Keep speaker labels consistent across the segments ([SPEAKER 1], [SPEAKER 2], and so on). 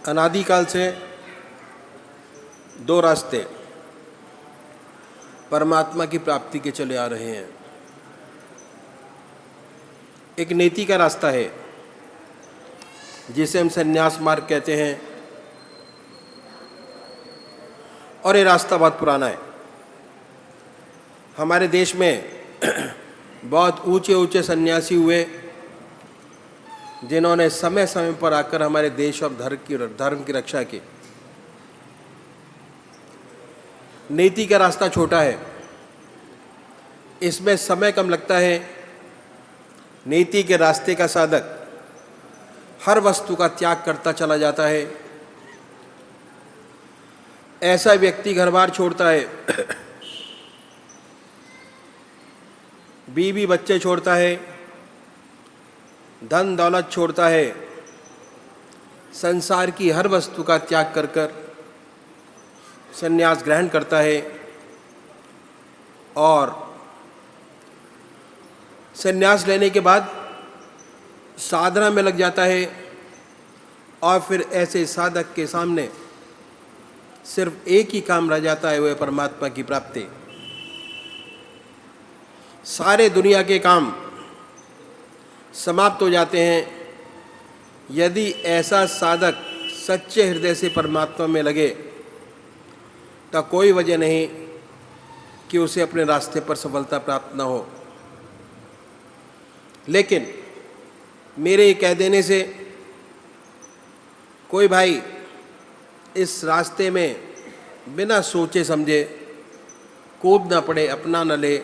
[SPEAKER 1] अनादिकाल से दो रास्ते परमात्मा की प्राप्ति के चले आ रहे हैं। एक नीति का रास्ता है जिसे हम संन्यास मार्ग कहते हैं, और ये रास्ता बहुत पुराना है। हमारे देश में बहुत ऊंचे ऊंचे सन्यासी हुए जिन्होंने समय समय पर आकर हमारे देश और धर्म की रक्षा की। नीति का रास्ता छोटा है, इसमें समय कम लगता है। नीति के रास्ते का साधक हर वस्तु का त्याग करता चला जाता है। ऐसा व्यक्ति घर बार छोड़ता है, बीवी बच्चे छोड़ता है, धन दौलत छोड़ता है, संसार की हर वस्तु का त्याग कर कर संन्यास ग्रहण करता है और संन्यास लेने के बाद साधना में लग जाता है। और फिर ऐसे साधक के सामने सिर्फ एक ही काम रह जाता है, वह परमात्मा की प्राप्ति। सारे दुनिया के काम समाप्त हो जाते हैं यदि ऐसा साधक सच्चे हृदय से परमात्मा में लगे, तो कोई वजह नहीं कि उसे अपने रास्ते पर सफलता प्राप्त न हो। लेकिन मेरे कह देने से कोई भाई इस रास्ते में बिना सोचे समझे कूद न पड़े, अपना न ले।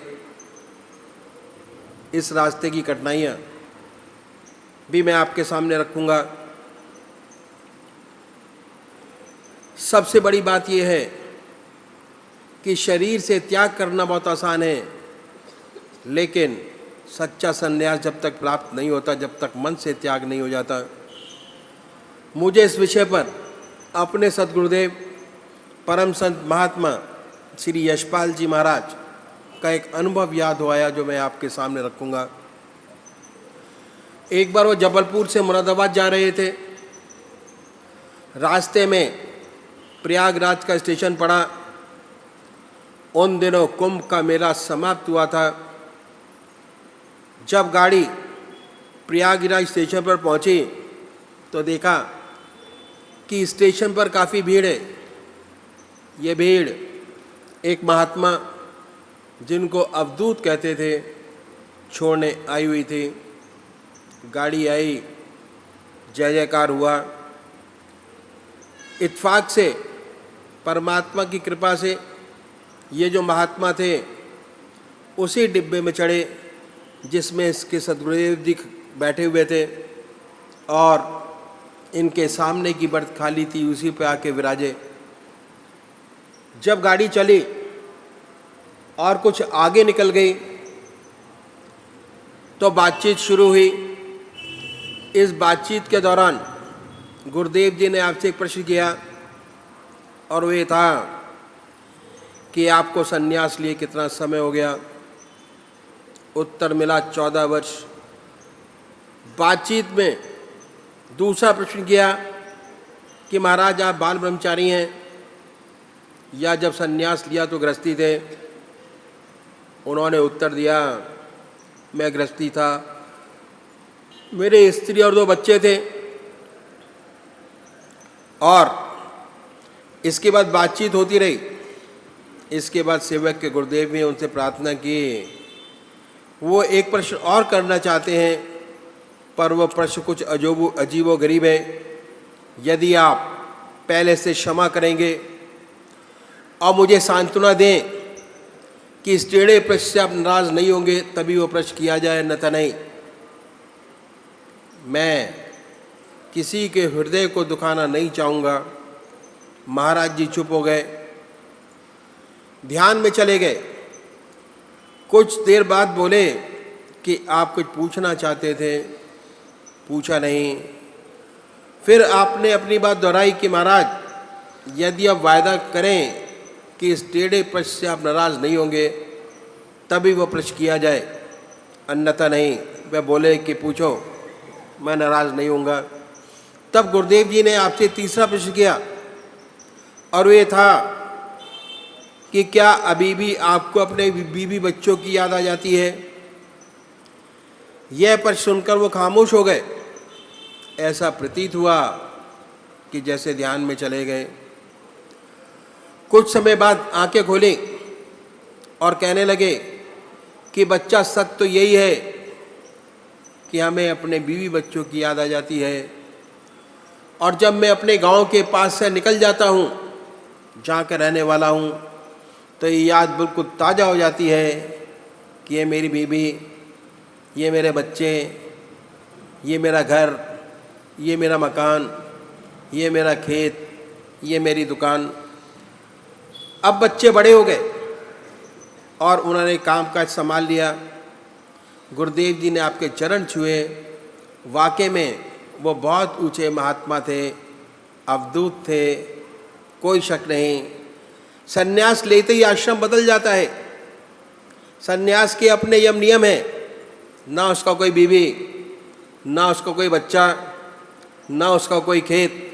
[SPEAKER 1] इस रास्ते की कठिनाइयाँ भी मैं आपके सामने रखूँगा। सबसे बड़ी बात यह है कि शरीर से त्याग करना बहुत आसान है, लेकिन सच्चा संन्यास जब तक प्राप्त नहीं होता, जब तक मन से त्याग नहीं हो जाता। मुझे इस विषय पर अपने सद्गुरुदेव परम संत महात्मा श्री यशपाल जी महाराज का एक अनुभव याद हो आया, जो मैं आपके सामने रखूँगा। एक बार वो जबलपुर से मुरादाबाद जा रहे थे। रास्ते में प्रयागराज का स्टेशन पड़ा। उन दिनों कुंभ का मेला समाप्त हुआ था। जब गाड़ी प्रयागराज स्टेशन पर पहुंची तो देखा कि स्टेशन पर काफ़ी भीड़ है। ये भीड़ एक महात्मा, जिनको अवधूत कहते थे, छोड़ने आई हुई थी। गाड़ी आई, जय जयकार हुआ। इत्फाक से, परमात्मा की कृपा से, ये जो महात्मा थे उसी डिब्बे में चढ़े जिसमें इसके सद्गुरुदेव जी बैठे हुए थे, और इनके सामने की बर्थ खाली थी, उसी पे आके विराजे। जब गाड़ी चली और कुछ आगे निकल गई तो बातचीत शुरू हुई। इस बातचीत के दौरान गुरुदेव जी ने आपसे एक प्रश्न किया, और वो ये था कि आपको संन्यास लिए कितना समय हो गया। उत्तर मिला 14 वर्ष। बातचीत में दूसरा प्रश्न किया कि महाराज आप बाल ब्रह्मचारी हैं या जब संन्यास लिया तो गृहस्थी थे। उन्होंने उत्तर दिया, मैं गृहस्थी था, मेरे स्त्री और 2 बच्चे थे। और इसके बाद बातचीत होती रही। इसके बाद सेवक के गुरुदेव ने उनसे प्रार्थना की। वो एक प्रश्न और करना चाहते हैं, पर वह प्रश्न कुछ अजीबो गरीब है। यदि आप पहले से क्षमा करेंगे और मुझे सांत्वना दें कि इस टेढ़े प्रश्न से आप नाराज नहीं होंगे, तभी वो प्रश्न किया जाए, न तो नहीं। मैं किसी के हृदय को दुखाना नहीं चाहूँगा। महाराज जी चुप हो गए, ध्यान में चले गए। कुछ देर बाद बोले कि आप कुछ पूछना चाहते थे, पूछा नहीं। फिर आपने अपनी बात दोहराई कि महाराज यदि आप वायदा करें कि इस टेढ़े प्रश्न से आप नाराज नहीं होंगे, तभी वो प्रश्न किया जाए, अन्यथा नहीं। वे बोले कि पूछो, मैं नाराज नहीं होऊंगा। तब गुरुदेव जी ने आपसे तीसरा प्रश्न किया, और वे था कि क्या अभी भी आपको अपने बीवी बच्चों की याद आ जाती है? यह प्रश्न सुनकर वो खामोश हो गए। ऐसा प्रतीत हुआ कि जैसे ध्यान में चले गए। कुछ समय बाद आंखें खोली और कहने लगे कि बच्चा, सच तो यही है कि हमें अपने बीवी बच्चों की याद आ जाती है, और जब मैं अपने गांव के पास से निकल जाता हूँ, जहाँ का रहने वाला हूँ, तो ये याद बिल्कुल ताज़ा हो जाती है कि ये मेरी बीवी, ये मेरे बच्चे, ये मेरा घर, ये मेरा मकान, ये मेरा खेत, ये मेरी दुकान। अब बच्चे बड़े हो गए और उन्होंने काम काज संभाल लिया। गुरुदेव जी ने आपके चरण छुए। वाकई में वो बहुत ऊंचे महात्मा थे, अवधूत थे, कोई शक नहीं। सन्यास लेते ही आश्रम बदल जाता है। सन्यास के अपने यम नियम हैं, ना उसका कोई बीवी, ना उसका कोई बच्चा, ना उसका कोई खेत,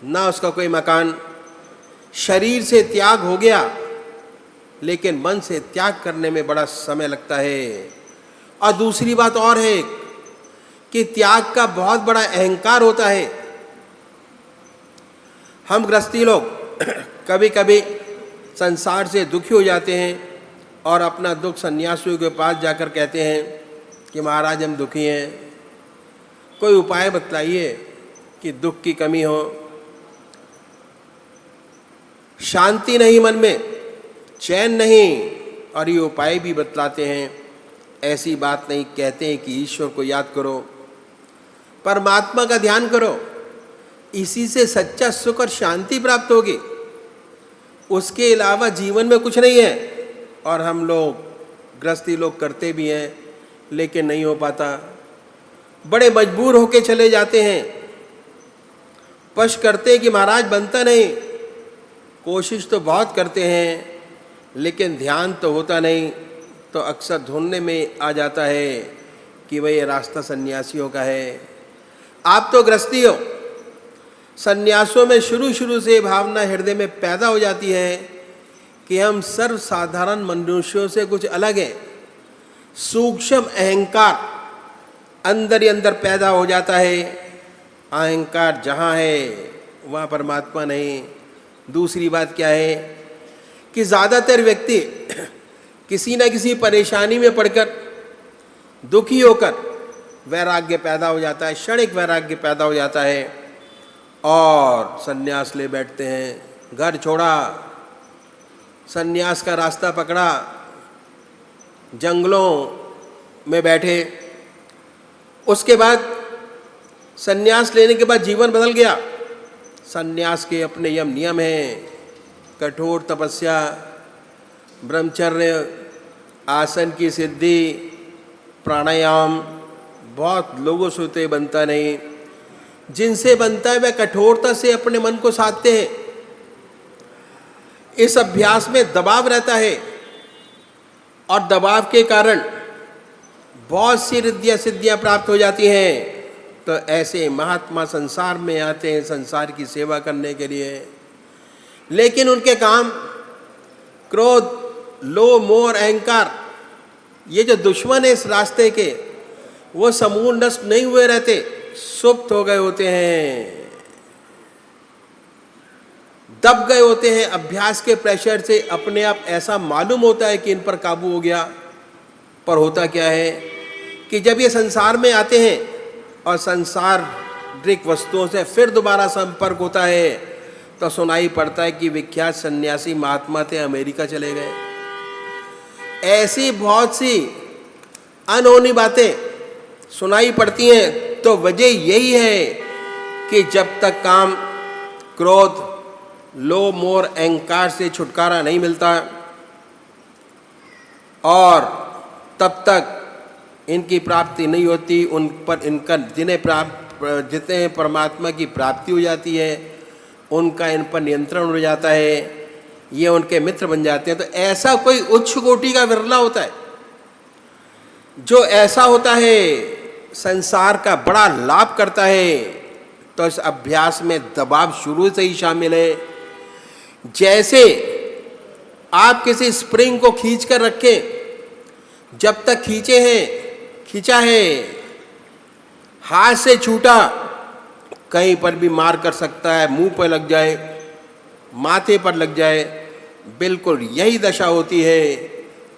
[SPEAKER 1] ना उसका कोई मकान। शरीर से त्याग हो गया, लेकिन मन से त्याग करने में बड़ा समय लगता है। और दूसरी बात और है कि त्याग का बहुत बड़ा अहंकार होता है। हम गृहस्थी लोग कभी कभी संसार से दुखी हो जाते हैं और अपना दुख सन्यासियों के पास जाकर कहते हैं कि महाराज हम दुखी हैं, कोई उपाय बतलाइए कि दुख की कमी हो। शांति नहीं मन में, चैन नहीं, और ये उपाय भी बतलाते हैं। ऐसी बात नहीं कहते हैं कि ईश्वर को याद करो, परमात्मा का ध्यान करो, इसी से सच्चा सुख और शांति प्राप्त होगी। उसके अलावा जीवन में कुछ नहीं है। और हम लोग गृहस्थी लोग करते भी हैं, लेकिन नहीं हो पाता। बड़े मजबूर होके चले जाते हैं। पश करते हैं कि महाराज बनता नहीं। कोशिश तो बहुत करते हैं, लेकिन ध्यान तो होता नहीं। तो अक्सर ढूंढने में आ जाता है कि वह ये रास्ता सन्यासियों का है। आप तो गृहस्थी हो। सन्यासों में शुरू से भावना हृदय में पैदा हो जाती है कि हम सर्वसाधारण मनुष्यों से कुछ अलग हैं। सूक्ष्म अहंकार अंदर ही अंदर पैदा हो जाता है। अहंकार जहाँ है वहाँ परमात्मा नहीं। दूसरी बात क्या है कि ज़्यादातर व्यक्ति किसी न किसी परेशानी में पड़कर, दुखी होकर वैराग्य पैदा हो जाता है, क्षणिक वैराग्य पैदा हो जाता है और सन्यास ले बैठते हैं। घर छोड़ा, सन्यास का रास्ता पकड़ा, जंगलों में बैठे। उसके बाद सन्यास लेने के बाद जीवन बदल गया। सन्यास के अपने यम नियम हैं, कठोर तपस्या, ब्रह्मचर्य, आसन की सिद्धि, प्राणायाम। बहुत लोगों से तो बनता नहीं। जिनसे बनता है वह कठोरता से अपने मन को साधते हैं। इस अभ्यास में दबाव रहता है और दबाव के कारण बहुत सी रिद्धियाँ सिद्धियाँ प्राप्त हो जाती हैं। तो ऐसे महात्मा संसार में आते हैं संसार की सेवा करने के लिए, लेकिन उनके काम क्रोध, लोभ, मोह और अहंकार, ये जो दुश्मन है इस रास्ते के, वो समूल नष्ट नहीं हुए रहते, सुप्त हो गए होते हैं, दब गए होते हैं। अभ्यास के प्रेशर से अपने आप ऐसा मालूम होता है कि इन पर काबू हो गया। पर होता क्या है कि जब ये संसार में आते हैं और संसारिक वस्तुओं से फिर दोबारा संपर्क होता है, तो सुनाई पड़ता है कि विख्यात सन्यासी महात्मा थे, अमेरिका चले गए। ऐसी बहुत सी अनहोनी बातें सुनाई पड़ती हैं। तो वजह यही है कि जब तक काम, क्रोध, लोभ, मोह, अहंकार से छुटकारा नहीं मिलता और तब तक इनकी प्राप्ति नहीं होती, उन पर इनका जितने परमात्मा की प्राप्ति हो जाती है, उनका इन पर नियंत्रण हो जाता है, ये उनके मित्र बन जाते हैं। तो ऐसा कोई उच्च कोटि का विरला होता है जो ऐसा होता है, संसार का बड़ा लाभ करता है। तो इस अभ्यास में दबाव शुरू से ही शामिल है। जैसे आप किसी स्प्रिंग को खींच कर रखें, जब तक खींचा है, हाथ से छूटा, कहीं पर भी मार कर सकता है, मुंह पर लग जाए, माथे पर लग जाए, बिल्कुल यही दशा होती है।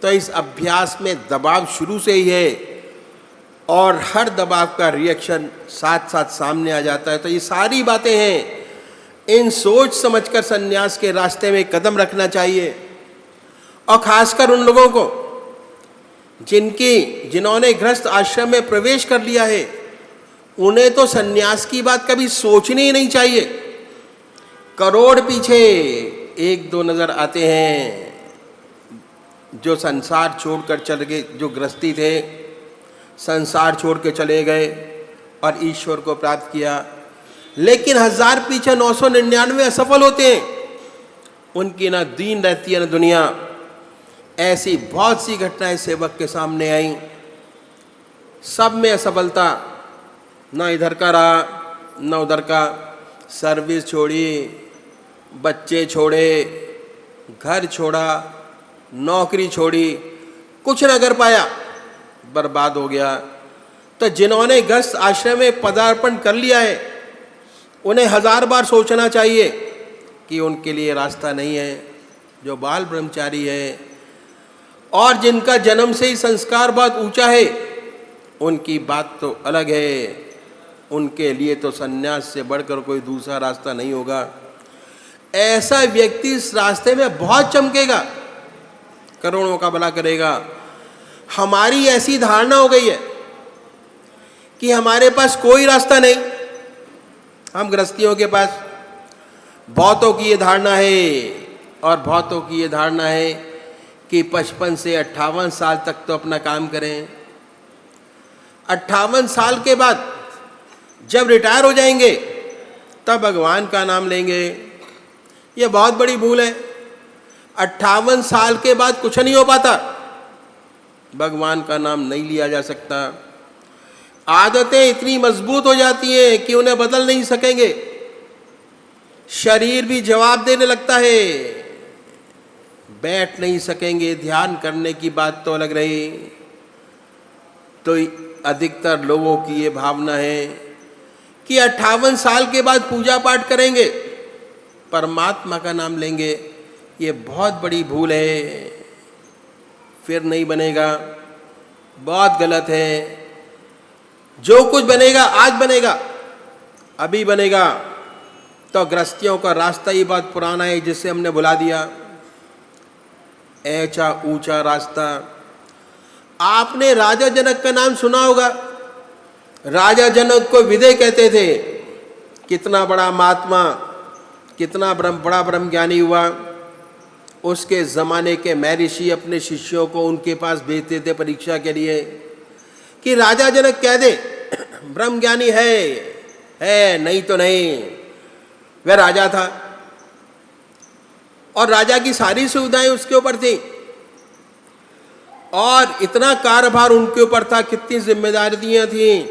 [SPEAKER 1] तो इस अभ्यास में दबाव शुरू से ही है और हर दबाव का रिएक्शन साथ साथ सामने आ जाता है। तो ये सारी बातें हैं, इन सोच समझकर संन्यास के रास्ते में कदम रखना चाहिए। और खासकर उन लोगों को जिन्होंने गृहस्थ आश्रम में प्रवेश कर लिया है, उन्हें तो संन्यास की बात कभी सोचनी ही नहीं चाहिए। करोड़ पीछे एक दो नजर आते हैं जो संसार छोड़कर चले गए, जो गृहस्थी थे संसार छोड़ के चले गए और ईश्वर को प्राप्त किया, लेकिन 1000 पीछे 999 असफल होते हैं। उनकी ना दीन रहती है ना दुनिया। ऐसी बहुत सी घटनाएं सेवक के सामने आई, सब में असफलता, ना इधर का रहा ना उधर का। सर्विस छोड़ी, बच्चे छोड़े, घर छोड़ा, नौकरी छोड़ी, कुछ न कर पाया, बर्बाद हो गया। तो जिन्होंने गृहस्थ आश्रम में पदार्पण कर लिया है, उन्हें 1000 बार सोचना चाहिए कि उनके लिए रास्ता नहीं है। जो बाल ब्रह्मचारी है और जिनका जन्म से ही संस्कार बहुत ऊंचा है, उनकी बात तो अलग है। उनके लिए तो सन्यास से बढ़कर कोई दूसरा रास्ता नहीं होगा। ऐसा व्यक्ति इस रास्ते में बहुत चमकेगा, करोड़ों का भला करेगा। हमारी ऐसी धारणा हो गई है कि हमारे पास कोई रास्ता नहीं। हम गृहस्थियों के पास, बहुतों की ये धारणा है और बहुतों की ये धारणा है कि 55 से 58 साल तक तो अपना काम करें, 58 साल के बाद जब रिटायर हो जाएंगे तब भगवान का नाम लेंगे। ये बहुत बड़ी भूल है। 58 साल के बाद कुछ नहीं हो पाता, भगवान का नाम नहीं लिया जा सकता। आदतें इतनी मजबूत हो जाती हैं कि उन्हें बदल नहीं सकेंगे। शरीर भी जवाब देने लगता है, बैठ नहीं सकेंगे। ध्यान करने की बात तो अलग रही। तो अधिकतर लोगों की ये भावना है कि 58 साल के बाद पूजा पाठ करेंगे, परमात्मा का नाम लेंगे। ये बहुत बड़ी भूल है, फिर नहीं बनेगा, बहुत गलत है। जो कुछ बनेगा आज बनेगा, अभी बनेगा। तो गृहस्थियों का रास्ता ही बहुत पुराना है, जिसे हमने भुला दिया। ऐसा ऊंचा रास्ता। आपने राजा जनक का नाम सुना होगा। राजा जनक को विदय कहते थे। कितना बड़ा महात्मा, कितना बड़ा ब्रह्म ज्ञानी हुआ। उसके ज़माने के महर्षि अपने शिष्यों को उनके पास भेजते थे परीक्षा के लिए कि राजा जनक कह दे ब्रह्म ज्ञानी है, नहीं तो नहीं। वह राजा था और राजा की सारी सुविधाएं उसके ऊपर थी और इतना कार्यभार उनके ऊपर था, कितनी जिम्मेदारियां थीं।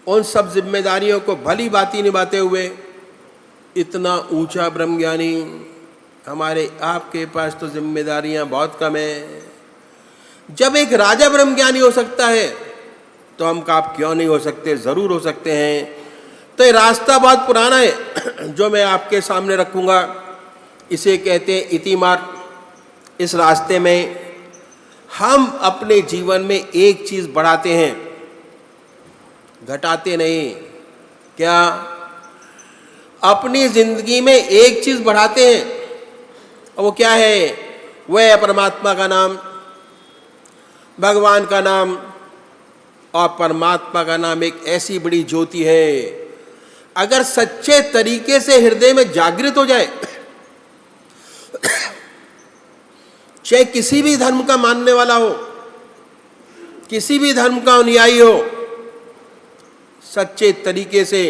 [SPEAKER 1] उन सब जिम्मेदारियों को भली भांति निभाते हुए इतना ऊंचा ब्रह्मज्ञानी। हमारे आपके पास तो जिम्मेदारियां बहुत कम है। जब एक राजा ब्रह्मज्ञानी हो सकता है तो हम आप क्यों नहीं हो सकते? ज़रूर हो सकते हैं। तो ये रास्ता बहुत पुराना है जो मैं आपके सामने रखूँगा। इसे कहते हैं इति मार्ग। इस रास्ते में हम अपने जीवन में एक चीज़ बढ़ाते हैं, घटाते नहीं। क्या? अपनी जिंदगी में एक चीज़ बढ़ाते हैं, और वो क्या है? वह है परमात्मा का नाम, भगवान का नाम। और परमात्मा का नाम एक ऐसी बड़ी ज्योति है, अगर सच्चे तरीके से हृदय में जागृत हो जाए, चाहे किसी भी धर्म का मानने वाला हो, किसी भी धर्म का अनुयायी हो, सच्चे तरीके से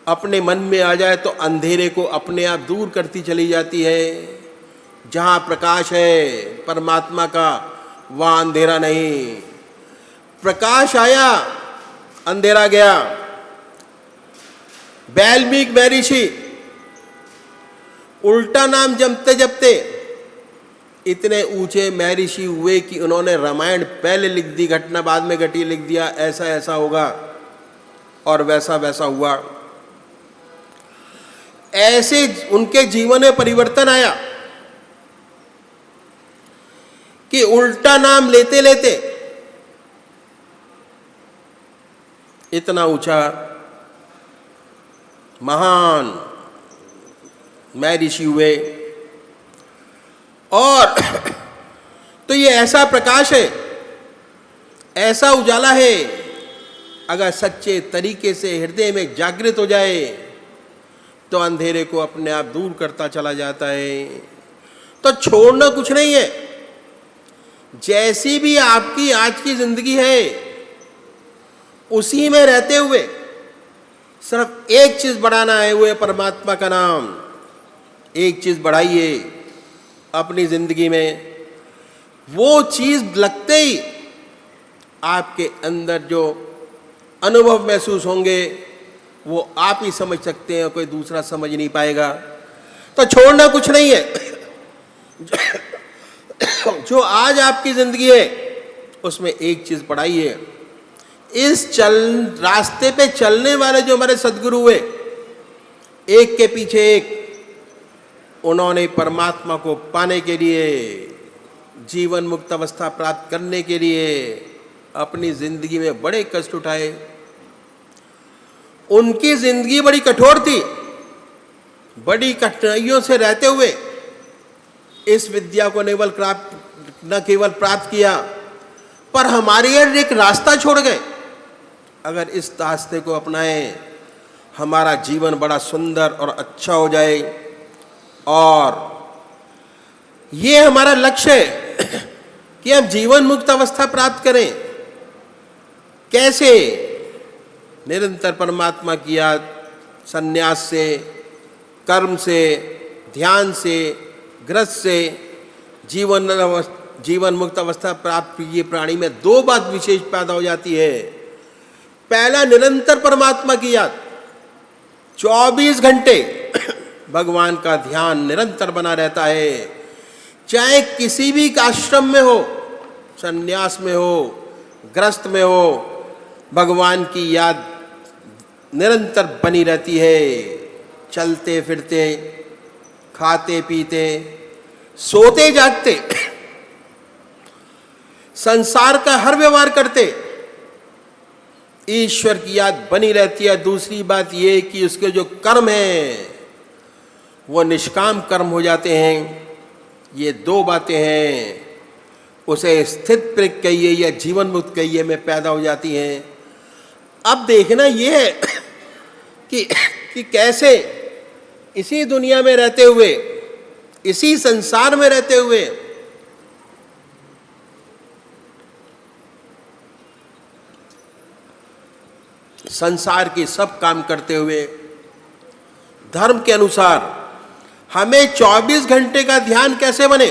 [SPEAKER 1] अपने मन में आ जाए तो अंधेरे को अपने आप दूर करती चली जाती है। जहाँ प्रकाश है परमात्मा का, वहाँ अंधेरा नहीं। प्रकाश आया, अंधेरा गया। वाल्मीकि महर्षि उल्टा नाम जपते जपते इतने ऊंचे महर्षि हुए कि उन्होंने रामायण पहले लिख दी, घटना बाद में घटी, लिख दिया ऐसा ऐसा होगा और वैसा वैसा हुआ। ऐसे उनके जीवन में परिवर्तन आया कि उल्टा नाम लेते लेते इतना ऊंचा महान महर्षि हुए। और तो ये ऐसा प्रकाश है, ऐसा उजाला है, अगर सच्चे तरीके से हृदय में जागृत हो जाए तो अंधेरे को अपने आप दूर करता चला जाता है। तो छोड़ना कुछ नहीं है। जैसी भी आपकी आज की जिंदगी है उसी में रहते हुए सिर्फ एक चीज बढ़ाना है, वो है परमात्मा का नाम। एक चीज बढ़ाइए अपनी जिंदगी में, वो चीज लगते ही आपके अंदर जो अनुभव महसूस होंगे वो आप ही समझ सकते हैं, कोई दूसरा समझ नहीं पाएगा। तो छोड़ना कुछ नहीं है। जो आज आपकी जिंदगी है उसमें एक चीज बढ़ाइए। इस रास्ते पे चलने वाले जो हमारे सदगुरु हुए, एक के पीछे एक, उन्होंने परमात्मा को पाने के लिए, जीवन मुक्त अवस्था प्राप्त करने के लिए अपनी जिंदगी में बड़े कष्ट उठाए। उनकी जिंदगी बड़ी कठोर थी। बड़ी कठिनाइयों से रहते हुए इस विद्या को न केवल प्राप्त किया, पर हमारे लिए एक रास्ता छोड़ गए। अगर इस रास्ते को अपनाएं, हमारा जीवन बड़ा सुंदर और अच्छा हो जाए। और ये हमारा लक्ष्य है कि हम जीवन मुक्त अवस्था प्राप्त करें। कैसे? निरंतर परमात्मा की याद, संन्यास से, कर्म से, ध्यान से, गृहस्थ से, जीवन मुक्त अवस्था प्राप्त कीजिए। प्राणी में दो बात विशेष पैदा हो जाती है। पहला, निरंतर परमात्मा की याद, 24 घंटे भगवान का ध्यान निरंतर बना रहता है। चाहे किसी भी आश्रम में हो, संन्यास में हो, गृहस्थ में हो, भगवान की याद निरंतर बनी रहती है। चलते फिरते, खाते पीते, सोते जागते, संसार का हर व्यवहार करते ईश्वर की याद बनी रहती है। दूसरी बात यह कि उसके जो कर्म हैं वो निष्काम कर्म हो जाते हैं। ये दो बातें हैं, उसे स्थित प्रज्ञ कहिए या जीवन मुक्त कहिए में पैदा हो जाती हैं। अब देखना यह है कि कैसे इसी दुनिया में रहते हुए, इसी संसार में रहते हुए संसार के सब काम करते हुए धर्म के अनुसार हमें 24 घंटे का ध्यान कैसे बने,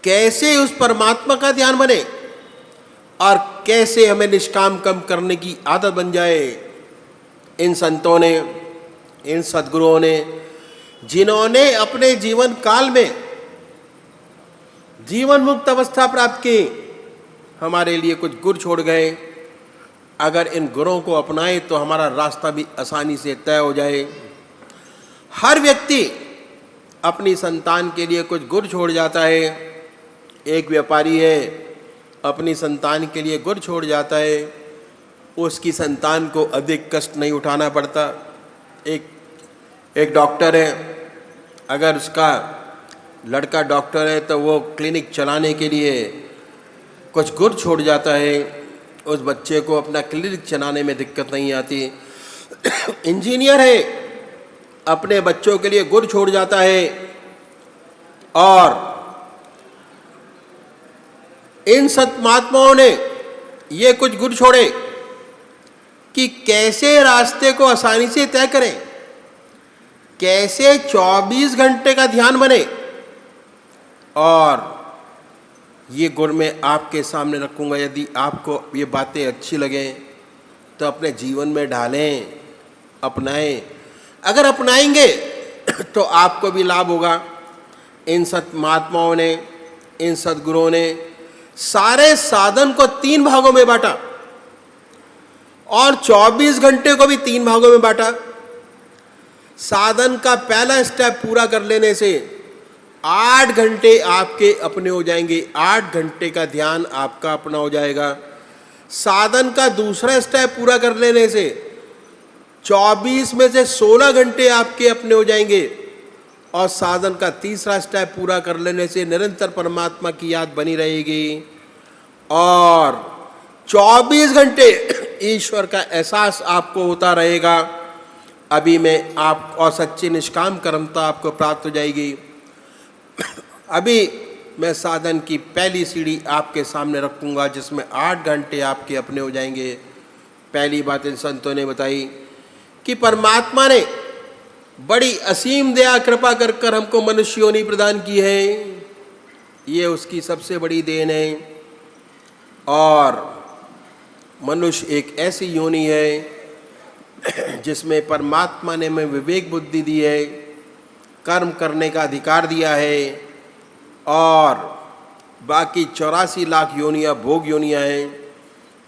[SPEAKER 1] कैसे उस परमात्मा का ध्यान बने और कैसे हमें निष्काम कर्म करने की आदत बन जाए। इन संतों ने, इन सद्गुरुओं ने, जिन्होंने अपने जीवन काल में जीवन मुक्त अवस्था प्राप्त की, हमारे लिए कुछ गुर छोड़ गए। अगर इन गुरों को अपनाए तो हमारा रास्ता भी आसानी से तय हो जाए। हर व्यक्ति अपनी संतान के लिए कुछ गुर छोड़ जाता है। एक व्यापारी है, अपनी संतान के लिए गुर छोड़ जाता है, उसकी संतान को अधिक कष्ट नहीं उठाना पड़ता। एक डॉक्टर है, अगर उसका लड़का डॉक्टर है तो वो क्लिनिक चलाने के लिए कुछ गुर छोड़ जाता है, उस बच्चे को अपना क्लिनिक चलाने में दिक्कत नहीं आती। इंजीनियर है, अपने बच्चों के लिए गुर छोड़ जाता है। और इन संत महात्माओं ने ये कुछ गुर छोड़े कि कैसे रास्ते को आसानी से तय करें, कैसे 24 घंटे का ध्यान बने। और ये गुर मैं आपके सामने रखूंगा। यदि आपको ये बातें अच्छी लगें तो अपने जीवन में ढालें। अपनाएं। अगर अपनाएंगे तो आपको भी लाभ होगा। इन सत महात्माओं ने, इन सद्गुरुओं ने सारे साधन को 3 भागों में बांटा और 24 घंटे को भी 3 भागों में बांटा। साधन का पहला स्टेप पूरा कर लेने से 8 घंटे आपके अपने हो जाएंगे, 8 घंटे का ध्यान आपका अपना हो जाएगा। साधन का दूसरा स्टेप पूरा कर लेने से 24 में से 16 घंटे आपके अपने हो जाएंगे और साधन का तीसरा स्टेप पूरा कर लेने से निरंतर परमात्मा की याद बनी रहेगी और 24 घंटे ईश्वर का एहसास आपको होता रहेगा। अभी में आप और सच्ची निष्काम कर्मता आपको प्राप्त हो जाएगी। अभी मैं साधन की पहली सीढ़ी आपके सामने रखूंगा जिसमें 8 घंटे आपके अपने हो जाएंगे। पहली बात इन संतों ने बताई कि परमात्मा ने बड़ी असीम दया कृपा कर कर हमको मनुष्य योनि प्रदान की है, ये उसकी सबसे बड़ी देन है। और मनुष्य एक ऐसी योनि है जिसमें परमात्मा ने हमें विवेक बुद्धि दी है, कर्म करने का अधिकार दिया है और बाकी 84 लाख योनियाँ भोग योनियाँ हैं।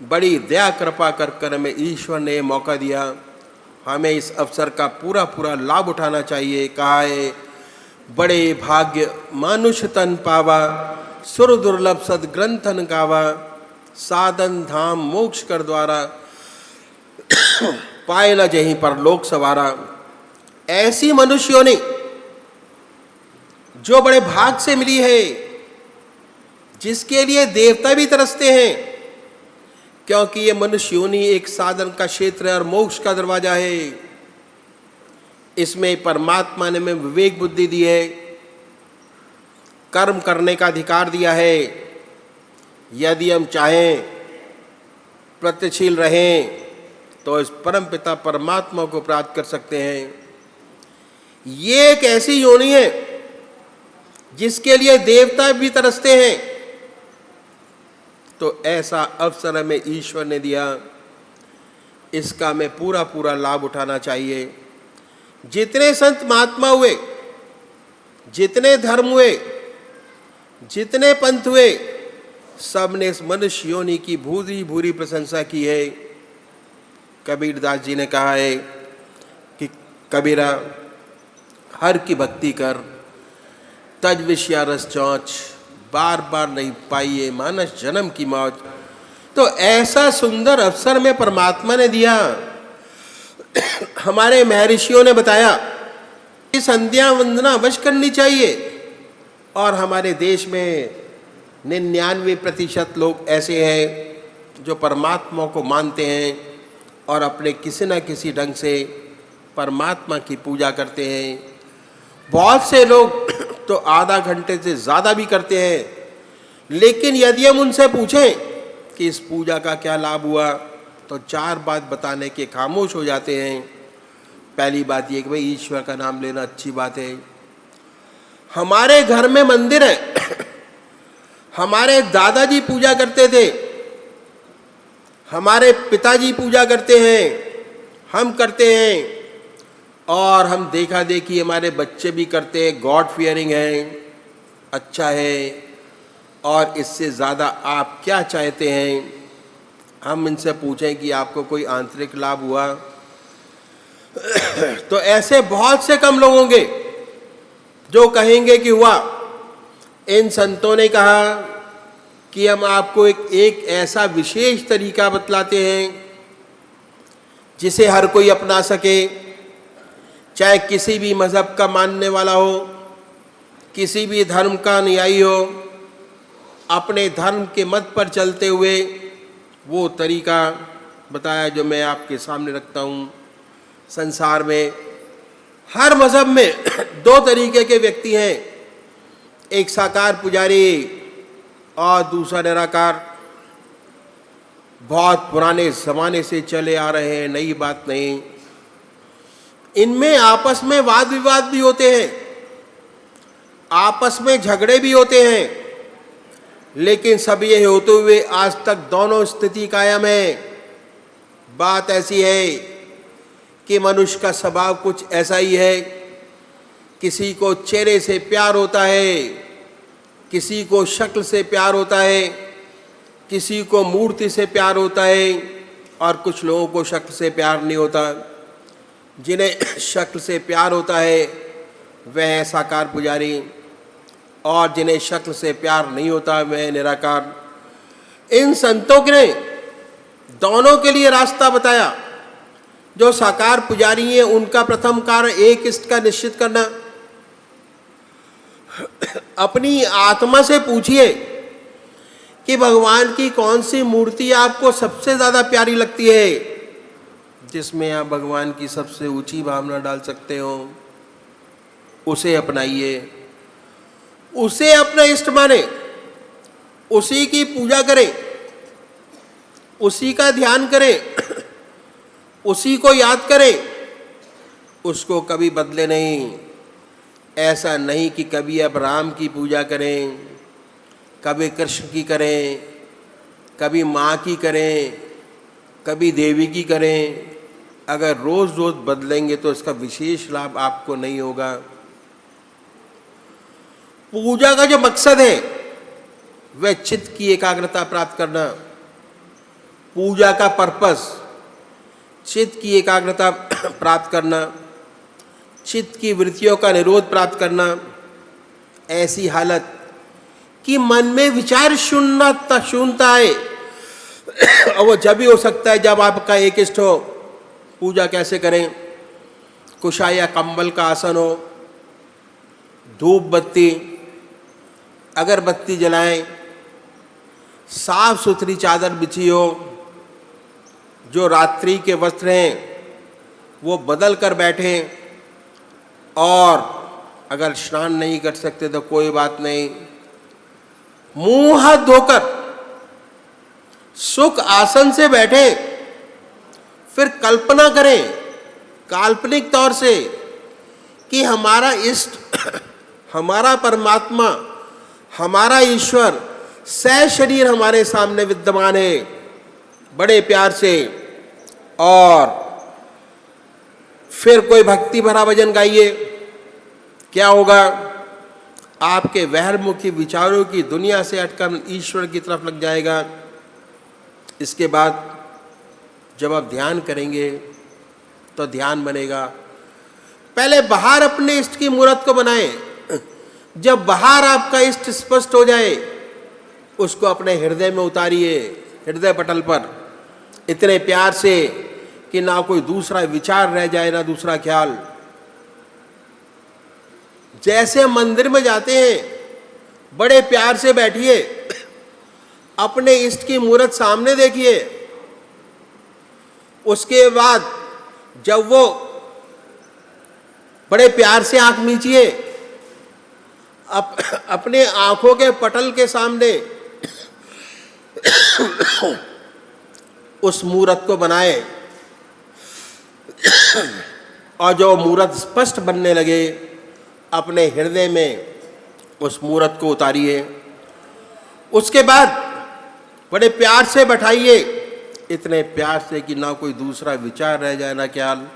[SPEAKER 1] बड़ी दया कृपा कर कर हमें ईश्वर ने मौका दिया, हमें इस अवसर का पूरा पूरा लाभ उठाना चाहिए। कहा है, बड़े भाग्य मानुष तन पावा, सुर दुर्लभ सदग्रंथन गावा, साधन धाम मोक्ष कर द्वारा, पाए न जहीं पर लोक सवारा। ऐसी मनुष्यों ने जो बड़े भाग से मिली है, जिसके लिए देवता भी तरसते हैं, क्योंकि ये मनुष्य योनि एक साधन का क्षेत्र है और मोक्ष का दरवाजा है। इसमें परमात्मा ने हमें विवेक बुद्धि दी है, कर्म करने का अधिकार दिया है। यदि हम चाहें प्रत्यशील रहें तो इस परम पिता परमात्मा को प्राप्त कर सकते हैं। ये एक ऐसी योनि है जिसके लिए देवता भी तरसते हैं। तो ऐसा अवसर हमें ईश्वर ने दिया, इसका हमें पूरा पूरा लाभ उठाना चाहिए। जितने संत महात्मा हुए, जितने धर्म हुए, जितने पंथ हुए, सब ने इस मनुष्य योनि की भूरी भूरी प्रशंसा की है। कबीरदास जी ने कहा है कि कबीरा हर की भक्ति कर, तज विषया रस चौंच, बार बार नहीं पाइए मानस जन्म की मौज। तो ऐसा सुंदर अवसर में परमात्मा ने दिया। हमारे महर्षियों ने बताया कि संध्या वंदना अवश्य करनी चाहिए और हमारे देश में 99% लोग ऐसे हैं जो परमात्मा को मानते हैं और अपने किसी न किसी ढंग से परमात्मा की पूजा करते हैं। बहुत से लोग तो आधा घंटे से ज़्यादा भी करते हैं। लेकिन यदि हम उनसे पूछें कि इस पूजा का क्या लाभ हुआ, तो 4 बात बताने के खामोश हो जाते हैं। पहली बात ये कि भाई ईश्वर का नाम लेना अच्छी बात है। हमारे घर में मंदिर है, हमारे दादाजी पूजा करते थे, हमारे पिताजी पूजा करते हैं, हम करते हैं और हम देखा देखी हमारे बच्चे भी करते हैं। गॉड फियरिंग है, अच्छा है। और इससे ज़्यादा आप क्या चाहते हैं? हम इनसे पूछें कि आपको कोई आंतरिक लाभ हुआ तो ऐसे बहुत से कम लोग होंगे जो कहेंगे कि हुआ। इन संतों ने कहा कि हम आपको एक ऐसा विशेष तरीका बतलाते हैं जिसे हर कोई अपना सके, चाहे किसी भी मज़हब का मानने वाला हो, किसी भी धर्म का अनुयायी हो, अपने धर्म के मत पर चलते हुए वो तरीका बताया जो मैं आपके सामने रखता हूँ। संसार में हर मज़हब में 2 तरीके के व्यक्ति हैं, एक साकार पुजारी और दूसरा निराकार। बहुत पुराने ज़माने से चले आ रहे हैं, नई बात नहीं। इनमें आपस में वाद विवाद भी होते हैं, आपस में झगड़े भी होते हैं, लेकिन सब ये होते हुए आज तक दोनों स्थिति कायम है। बात ऐसी है कि मनुष्य का स्वभाव कुछ ऐसा ही है, किसी को चेहरे से प्यार होता है, किसी को शक्ल से प्यार होता है, किसी को मूर्ति से प्यार होता है, और कुछ लोगों को शक्ल से प्यार नहीं होता। जिन्हें शक्ल से प्यार होता है वह है साकार पुजारी, और जिन्हें शक्ल से प्यार नहीं होता वह निराकार। इन संतों ने दोनों के लिए रास्ता बताया। जो साकार पुजारी हैं उनका प्रथम कार्य एक इष्ट का निश्चित करना। अपनी आत्मा से पूछिए कि भगवान की कौन सी मूर्ति आपको सबसे ज़्यादा प्यारी लगती है, जिसमें आप भगवान की सबसे ऊंची भावना डाल सकते हो। उसे अपनाइए, उसे अपना इष्ट माने, उसी की पूजा करें, उसी का ध्यान करें, उसी को याद करें, उसको कभी बदले नहीं। ऐसा नहीं कि कभी अब राम की पूजा करें, कभी कृष्ण की करें, कभी माँ की करें, कभी देवी की करें। अगर रोज रोज बदलेंगे तो इसका विशेष लाभ आपको नहीं होगा। पूजा का जो मकसद है वह चित्त की एकाग्रता प्राप्त करना। पूजा का पर्पस चित्त की एकाग्रता प्राप्त करना, चित्त की वृत्तियों का निरोध प्राप्त करना। ऐसी हालत कि मन में विचार शून्यता है, और वो जब भी हो सकता है जब आपका एक इष्ट हो। पूजा कैसे करें? कुशा या कंबल का आसन हो, धूप बत्ती अगरबत्ती जलाएं, साफ सुथरी चादर बिछी हो, जो रात्रि के वस्त्र हैं वो बदल कर बैठें, और अगर स्नान नहीं कर सकते तो कोई बात नहीं, मुंह हाथ धोकर सुख आसन से बैठे। फिर कल्पना करें काल्पनिक तौर से कि हमारा इष्ट, हमारा परमात्मा, हमारा ईश्वर सशरीर हमारे सामने विद्यमान है, बड़े प्यार से। और फिर कोई भक्ति भरा भजन गाइए। क्या होगा? आपके बहिर्मुखी विचारों की दुनिया से हटकर ईश्वर की तरफ लग जाएगा। इसके बाद जब आप ध्यान करेंगे तो ध्यान बनेगा। पहले बाहर अपने इष्ट की मूर्त को बनाएं। जब बाहर आपका इष्ट स्पष्ट हो जाए, उसको अपने हृदय में उतारिए, हृदय पटल पर, इतने प्यार से कि ना कोई दूसरा विचार रह जाए, ना दूसरा ख्याल। जैसे मंदिर में जाते हैं, बड़े प्यार से बैठिए, अपने इष्ट की मूर्त सामने देखिए। उसके बाद जब वो बड़े प्यार से आंख मीचिए, अपने आंखों के पटल के सामने उस मूर्त को बनाए, और जो मूर्त स्पष्ट बनने लगे, अपने हृदय में उस मूर्त को उतारिए। उसके बाद बड़े प्यार से बैठाइए, इतने प्यार से कि ना कोई दूसरा विचार रह जाए, ना ख्याल।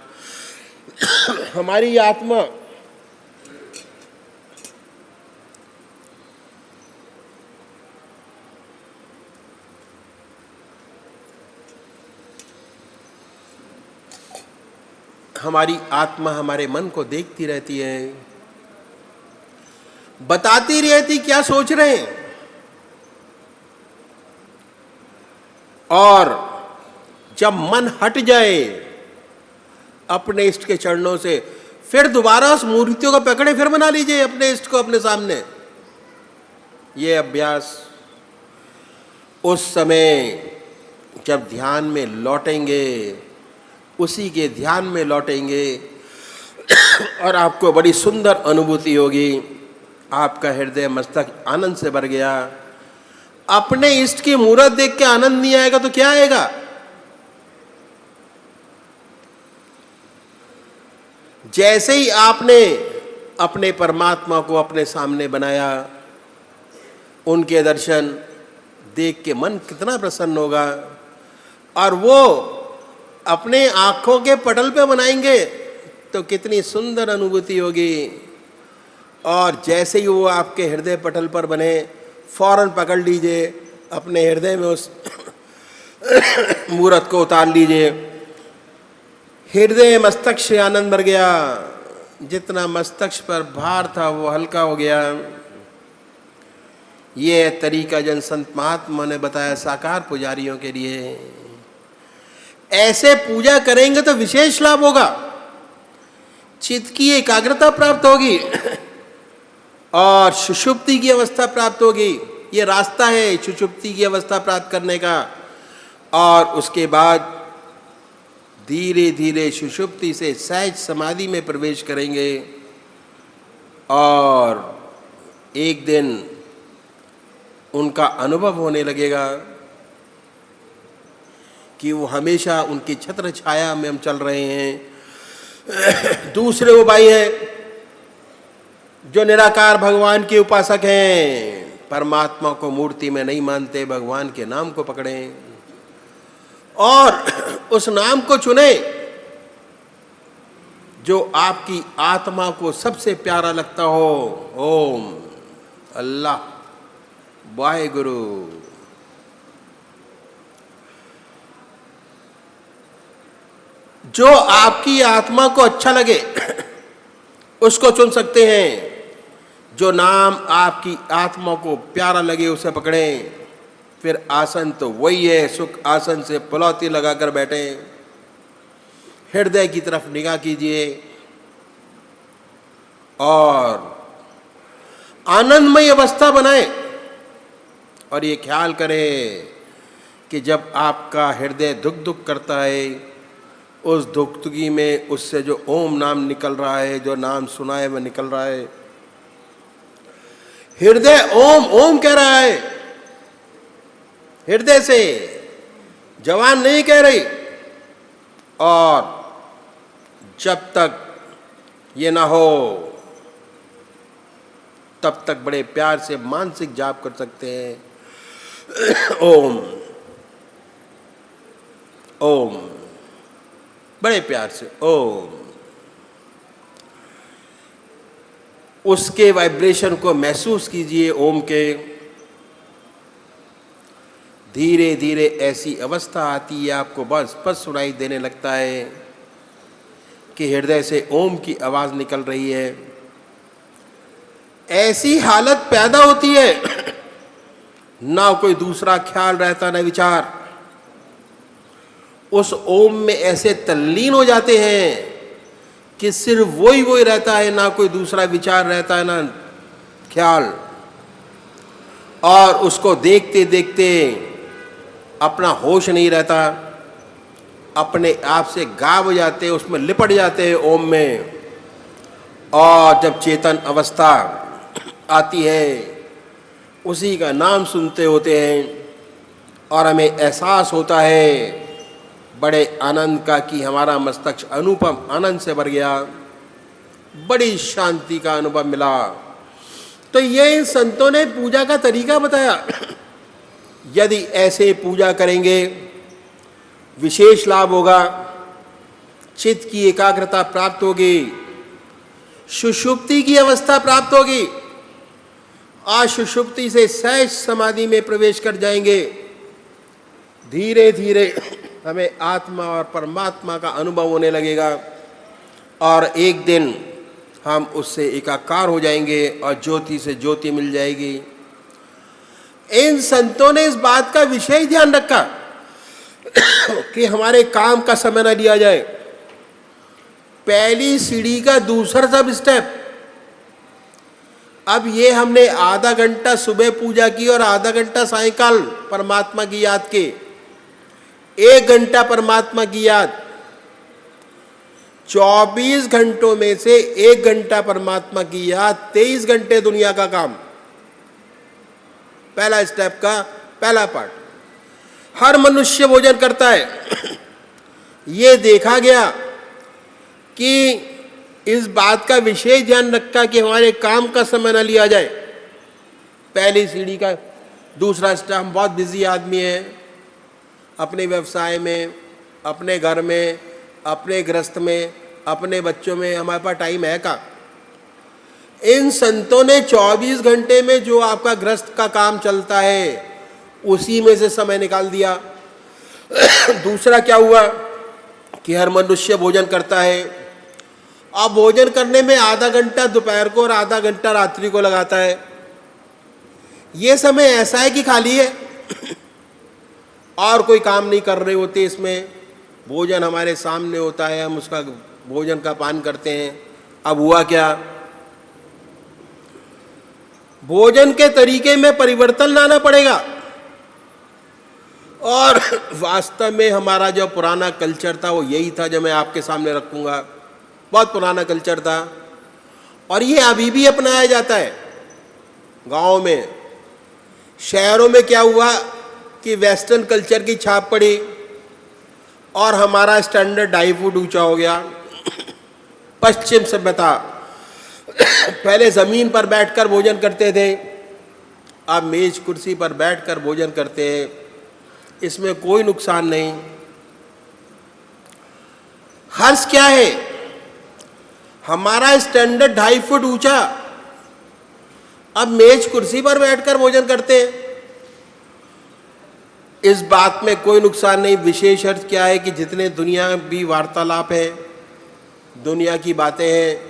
[SPEAKER 1] हमारी आत्मा हमारे मन को देखती रहती है, बताती रहती क्या सोच रहे हैं। और जब मन हट जाए अपने इष्ट के चरणों से, फिर दोबारा उस मूर्तियों को पकड़े, फिर बना लीजिए अपने इष्ट को अपने सामने। ये अभ्यास उस समय जब ध्यान में लौटेंगे, उसी के ध्यान में लौटेंगे, और आपको बड़ी सुंदर अनुभूति होगी। आपका हृदय मस्तक आनंद से भर गया। अपने इष्ट की मूर्त देख के आनंद नहीं आएगा तो क्या आएगा? जैसे ही आपने अपने परमात्मा को अपने सामने बनाया, उनके दर्शन देख के मन कितना प्रसन्न होगा। और वो अपने आंखों के पटल पे बनाएंगे तो कितनी सुंदर अनुभूति होगी। और जैसे ही वो आपके हृदय पटल पर बने, फौरन पकड़ लीजिए, अपने हृदय में उस मूर्त को उतार लीजिए। हृदय मस्तक से आनंद भर गया, जितना मस्तक पर भार था वो हल्का हो गया। ये तरीका जन संत महात्मा ने बताया साकार पुजारियों के लिए। ऐसे पूजा करेंगे तो विशेष लाभ होगा, चित्त की एकाग्रता प्राप्त होगी और सुषुप्ति की अवस्था प्राप्त होगी। ये रास्ता है सुषुप्ति की अवस्था प्राप्त करने का। और उसके बाद धीरे धीरे सुषुप्ति से सहज समाधि में प्रवेश करेंगे और एक दिन उनका अनुभव होने लगेगा कि वो हमेशा उनकी छत्र छाया में हम चल रहे हैं। दूसरे वो भाई हैं जो निराकार भगवान के उपासक हैं, परमात्मा को मूर्ति में नहीं मानते, भगवान के नाम को पकड़ें और उस नाम को चुने जो आपकी आत्मा को सबसे प्यारा लगता हो। ओम, अल्लाह, वाहेगुरु। जो आपकी आत्मा को अच्छा लगे उसको चुन सकते हैं। जो नाम आपकी आत्मा को प्यारा लगे उसे पकड़ें। फिर आसन तो वही है, सुख आसन से पलौती लगाकर बैठे, हृदय की तरफ निगाह कीजिए और आनंदमय अवस्था बनाए। और ये ख्याल करें कि जब आपका हृदय धुक धुक करता है, उस धुकधुकी में उससे जो ओम नाम निकल रहा है, जो नाम सुना है वह निकल रहा है। हृदय ओम ओम कह रहा है, हृदय से, जवान नहीं कह रही। और जब तक ये ना हो तब तक बड़े प्यार से मानसिक जाप कर सकते हैं। ओम ओम, बड़े प्यार से ओम। उसके वाइब्रेशन को महसूस कीजिए ओम के। धीरे धीरे ऐसी अवस्था आती है, आपको बस स्पष्ट सुनाई देने लगता है कि हृदय से ओम की आवाज निकल रही है। ऐसी हालत पैदा होती है ना कोई दूसरा ख्याल रहता, ना विचार। उस ओम में ऐसे तल्लीन हो जाते हैं कि सिर्फ वही रहता है, ना कोई दूसरा विचार रहता है, ना ख्याल। और उसको देखते देखते अपना होश नहीं रहता, अपने आप से गायब जाते हैं, उसमें लिपट जाते हैं ओम में। और जब चेतन अवस्था आती है, उसी का नाम सुनते होते हैं और हमें एहसास होता है बड़े आनंद का कि हमारा मस्तक अनुपम आनंद से भर गया, बड़ी शांति का अनुभव मिला। तो ये इन संतों ने पूजा का तरीका बताया। यदि ऐसे पूजा करेंगे विशेष लाभ होगा, चित्त की एकाग्रता प्राप्त होगी, सुषुप्ति की अवस्था प्राप्त होगी, और सुषुप्ति से सहज समाधि में प्रवेश कर जाएंगे। धीरे धीरे हमें आत्मा और परमात्मा का अनुभव होने लगेगा और एक दिन हम उससे एकाकार हो जाएंगे और ज्योति से ज्योति मिल जाएगी। इन संतों ने इस बात का विशेष ध्यान रखा कि हमारे काम का समय न लिया जाए। पहली सीढ़ी का दूसरा सब स्टेप। अब ये हमने आधा घंटा सुबह पूजा की और आधा घंटा सायंकाल परमात्मा की याद की, 1 घंटा परमात्मा की याद। 24 घंटों में से 1 घंटा परमात्मा की याद, 23 घंटे दुनिया का काम। पहला स्टेप का पहला पार्ट। हर मनुष्य भोजन करता है। ये देखा गया कि इस बात का विशेष ध्यान रखा कि हमारे काम का समय न लिया जाए। पहली सीढ़ी का दूसरा स्टेप, हम बहुत बिजी आदमी हैं अपने व्यवसाय में, अपने घर में, अपने गृहस्थ में, अपने बच्चों में हमारे पास टाइम है का? इन संतों ने 24 घंटे में जो आपका गृहस्थ का काम चलता है उसी में से समय निकाल दिया। दूसरा क्या हुआ कि हर मनुष्य भोजन करता है, अब भोजन करने में आधा घंटा दोपहर को और आधा घंटा रात्रि को लगाता है। ये समय ऐसा है कि खाली है और कोई काम नहीं कर रहे होते, इसमें भोजन हमारे सामने होता है, हम उसका भोजन का पान करते हैं। अब हुआ क्या? भोजन के तरीके में परिवर्तन लाना पड़ेगा। और वास्तव में हमारा जो पुराना कल्चर था वो यही था, जो मैं आपके सामने रखूंगा। बहुत पुराना कल्चर था और ये अभी भी अपनाया जाता है गाँव में। शहरों में क्या हुआ कि वेस्टर्न कल्चर की छाप पड़ी और हमारा स्टैंडर्ड हाई फूड ऊंचा हो गया। पश्चिम सभ्यता, पहले ज़मीन पर बैठकर भोजन करते थे, अब मेज कुर्सी पर बैठकर भोजन करते हैं। इसमें कोई नुकसान नहीं। हर्ष क्या है? हमारा स्टैंडर्ड 2.5 फुट ऊंचा, अब मेज कुर्सी पर बैठकर भोजन करते हैं। इस बात में कोई नुकसान नहीं। विशेष अर्थ क्या है कि जितने दुनिया भी वार्तालाप है, दुनिया की बातें हैं,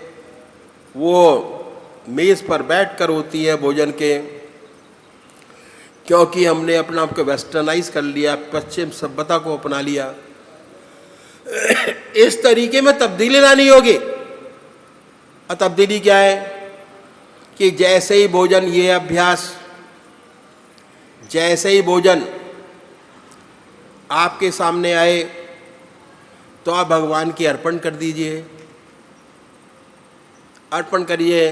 [SPEAKER 1] वो मेज पर बैठकर होती है भोजन के, क्योंकि हमने अपना आपको वेस्टर्नाइज कर लिया, पश्चिम सभ्यता को अपना लिया। इस तरीके में तब्दीली लानी होगी। और तब्दीली क्या है कि जैसे ही भोजन, ये अभ्यास, जैसे ही भोजन आपके सामने आए तो आप भगवान की अर्पण कर दीजिए, अर्पण करिए।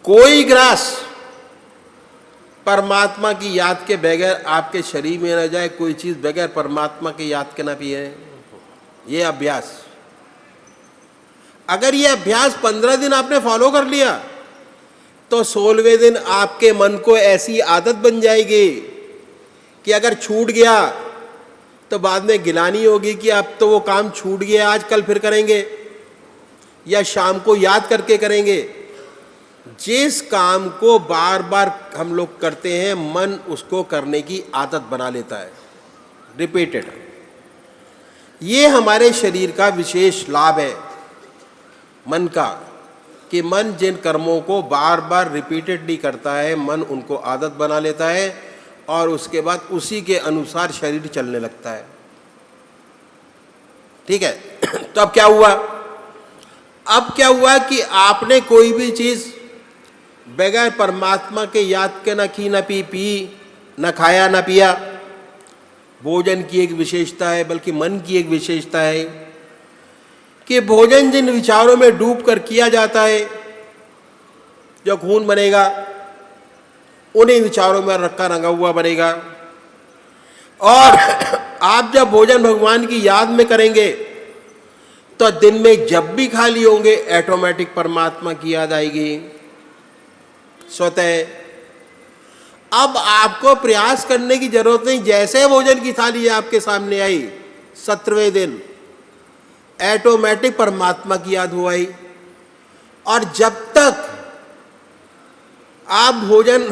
[SPEAKER 1] कोई ग्रास परमात्मा की याद के बगैर आपके शरीर में न जाए, कोई चीज़ बगैर परमात्मा की याद के ना पिए। ये अभ्यास, अगर ये अभ्यास 15 दिन आपने फॉलो कर लिया तो 16वें दिन आपके मन को ऐसी आदत बन जाएगी कि अगर छूट गया तो बाद में गिलानी होगी कि अब तो वो काम छूट गया, आज कल फिर करेंगे या शाम को याद करके करेंगे। जिस काम को बार बार हम लोग करते हैं, मन उसको करने की आदत बना लेता है, रिपीटेड। ये हमारे शरीर का विशेष लाभ है मन का, कि मन जिन कर्मों को बार बार रिपीटेडली करता है, मन उनको आदत बना लेता है और उसके बाद उसी के अनुसार शरीर चलने लगता है। ठीक है। तो अब क्या हुआ? अब क्या हुआ कि आपने कोई भी चीज़ बगैर परमात्मा के याद के न की, न पी, न खाया, न पिया। भोजन की एक विशेषता है, बल्कि मन की एक विशेषता है कि भोजन जिन विचारों में डूब कर किया जाता है, जो खून बनेगा उन्हीं विचारों में रखा रंगा हुआ बनेगा। और आप जब भोजन भगवान की याद में करेंगे तो दिन में जब भी खाली होंगे, ऑटोमेटिक परमात्मा की याद आएगी स्वतः। अब आपको प्रयास करने की जरूरत नहीं। जैसे भोजन की थाली आपके सामने आई 17वें दिन, ऑटोमेटिक परमात्मा की याद हो आई। और जब तक आप भोजन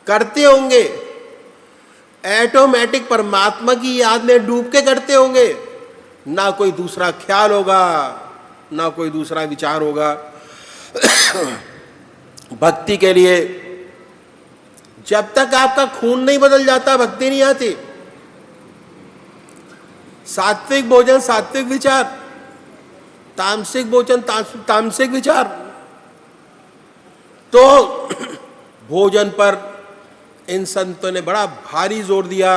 [SPEAKER 1] करते होंगे, ऑटोमेटिक परमात्मा की याद में डूब के करते होंगे, ना कोई दूसरा ख्याल होगा, ना कोई दूसरा विचार होगा। भक्ति के लिए जब तक आपका खून नहीं बदल जाता, भक्ति नहीं आती। सात्विक भोजन सात्विक विचार, तामसिक भोजन तामसिक विचार। तो भोजन पर इन संतों ने बड़ा भारी जोर दिया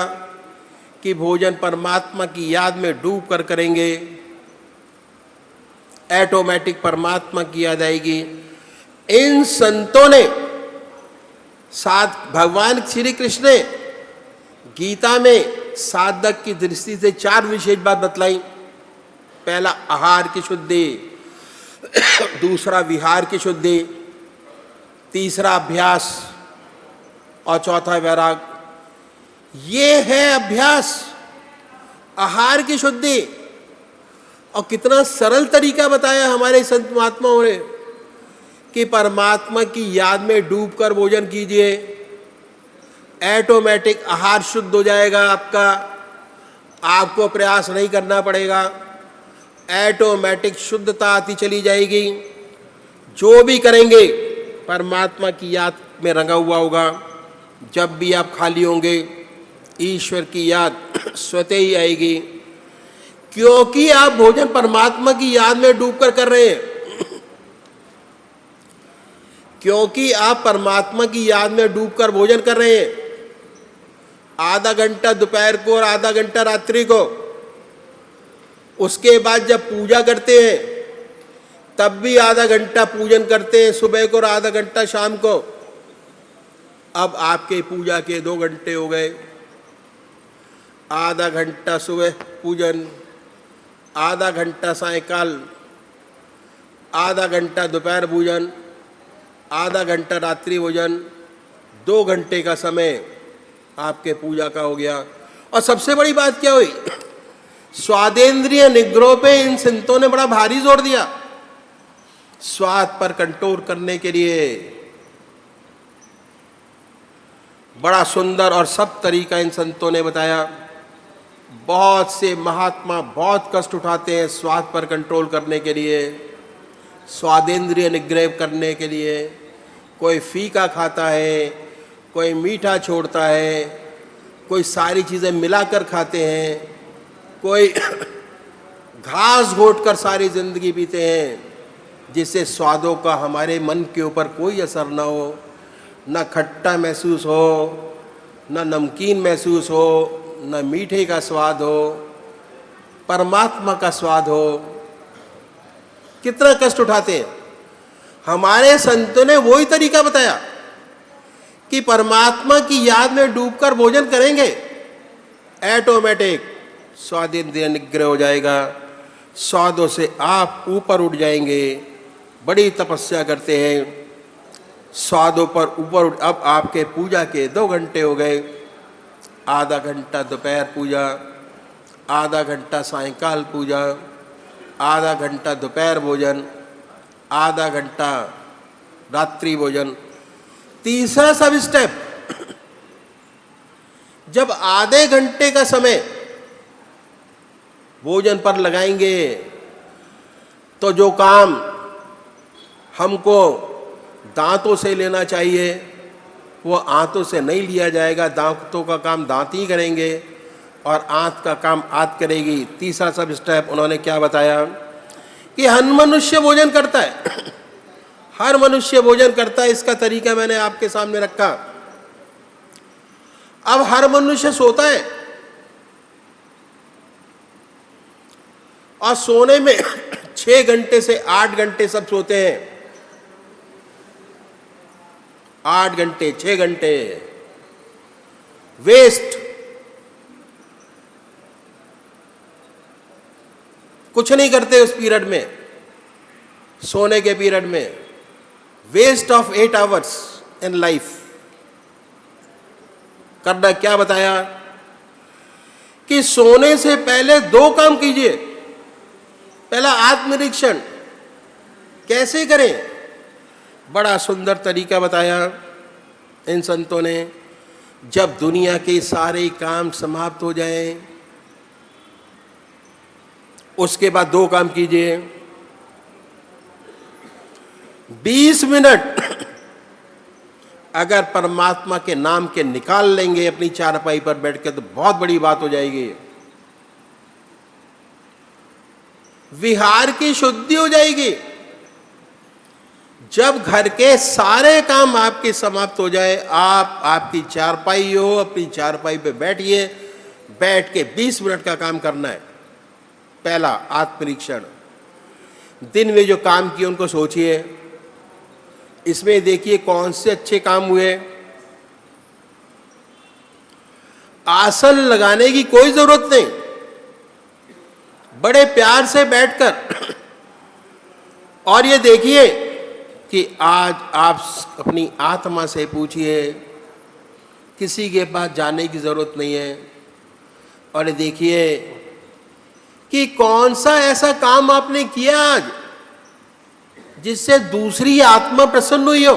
[SPEAKER 1] कि भोजन परमात्मा की याद में डूब कर करेंगे, ऑटोमेटिक परमात्मा की याद आएगी। इन संतों ने भगवान श्री कृष्ण ने गीता में साधक की दृष्टि से 4 विशेष बात बतलाई। पहला आहार की शुद्धि, दूसरा विहार की शुद्धि, तीसरा अभ्यास और चौथा वैराग। ये है अभ्यास, आहार की शुद्धि। और कितना सरल तरीका बताया हमारे संत महात्माओं ने कि परमात्मा की याद में डूबकर भोजन कीजिए, ऑटोमेटिक आहार शुद्ध हो जाएगा आपका, आपको प्रयास नहीं करना पड़ेगा, ऑटोमेटिक शुद्धता आती चली जाएगी। जो भी करेंगे परमात्मा की याद में रंगा हुआ होगा। जब भी आप खाली होंगे ईश्वर की याद स्वतः ही आएगी, क्योंकि आप भोजन परमात्मा की याद में डूबकर कर रहे हैं। क्योंकि आप परमात्मा की याद में डूबकर भोजन कर रहे हैं। आधा घंटा दोपहर को और आधा घंटा रात्रि को, उसके बाद जब पूजा करते हैं तब भी आधा घंटा पूजन करते हैं सुबह को और आधा घंटा शाम को। अब आपके पूजा के 2 घंटे हो गए। आधा घंटा सुबह पूजन, आधा घंटा सायंकाल, आधा घंटा दोपहर भोजन, आधा घंटा रात्रि भोजन, 2 घंटे का समय आपके पूजा का हो गया। और सबसे बड़ी बात क्या हुई, स्वादेंद्रिय निग्रह पे इन संतों ने बड़ा भारी जोर दिया। स्वाद पर कंट्रोल करने के लिए बड़ा सुंदर और सब तरीका इन संतों ने बताया। बहुत से महात्मा बहुत कष्ट उठाते हैं स्वाद पर कंट्रोल करने के लिए, स्वादेंद्रिय निग्रह करने के लिए। कोई फीका खाता है, कोई मीठा छोड़ता है, कोई सारी चीज़ें मिलाकर खाते हैं, कोई घास घोटकर सारी जिंदगी पीते हैं, जिससे स्वादों का हमारे मन के ऊपर कोई असर ना हो, ना खट्टा महसूस हो, ना नमकीन महसूस हो, न मीठे का स्वाद हो, परमात्मा का स्वाद हो। कितना कष्ट उठाते हैं। हमारे संतों ने वही तरीका बताया कि परमात्मा की याद में डूबकर भोजन करेंगे, ऑटोमेटिक स्वादेंद्रिय निग्रह हो जाएगा, स्वादों से आप ऊपर उठ जाएंगे। बड़ी तपस्या करते हैं, स्वादों पर ऊपर उठ। अब आपके पूजा के 2 घंटे हो गए। आधा घंटा दोपहर पूजा, आधा घंटा सायंकाल पूजा, आधा घंटा दोपहर भोजन, आधा घंटा रात्रि भोजन। तीसरा सब स्टेप, जब आधे घंटे का समय भोजन पर लगाएंगे तो जो काम हमको दांतों से लेना चाहिए वो आंतों से नहीं लिया जाएगा। दांतों का काम दांत ही करेंगे और आंत का काम आंत करेगी। तीसरा सब स्टेप उन्होंने क्या बताया कि हर मनुष्य भोजन करता है, हर मनुष्य भोजन करता है। इसका तरीका मैंने आपके सामने रखा। अब हर मनुष्य सोता है और सोने में 6 घंटे से 8 घंटे सब सोते हैं। 8 घंटे 6 घंटे वेस्ट, कुछ नहीं करते उस पीरियड में, सोने के पीरियड में। Waste of 8 hours in life करना। क्या बताया कि सोने से पहले 2 काम कीजिए। पहला आत्मनिरीक्षण कैसे करें, बड़ा सुंदर तरीका बताया इन संतों ने। जब दुनिया के सारे काम समाप्त हो जाएं, उसके बाद 2 काम कीजिए। 20 मिनट अगर परमात्मा के नाम के निकाल लेंगे अपनी चारपाई पर बैठ के तो बहुत बड़ी बात हो जाएगी। विहार की शुद्धि हो जाएगी। जब घर के सारे काम आपके समाप्त हो जाए, आप आपकी चारपाई हो, अपनी चारपाई पे बैठिए। बैठ के 20 मिनट का काम करना है। पहला आत्मनिरीक्षण, दिन में जो काम किए उनको सोचिए। इसमें देखिए कौन से अच्छे काम हुए। आसन लगाने की कोई जरूरत नहीं, बड़े प्यार से बैठकर और ये देखिए कि आज आप अपनी आत्मा से पूछिए किसी के पास जाने की ज़रूरत नहीं है। और देखिए कि कौन सा ऐसा काम आपने किया आज जिससे दूसरी आत्मा प्रसन्न हुई हो।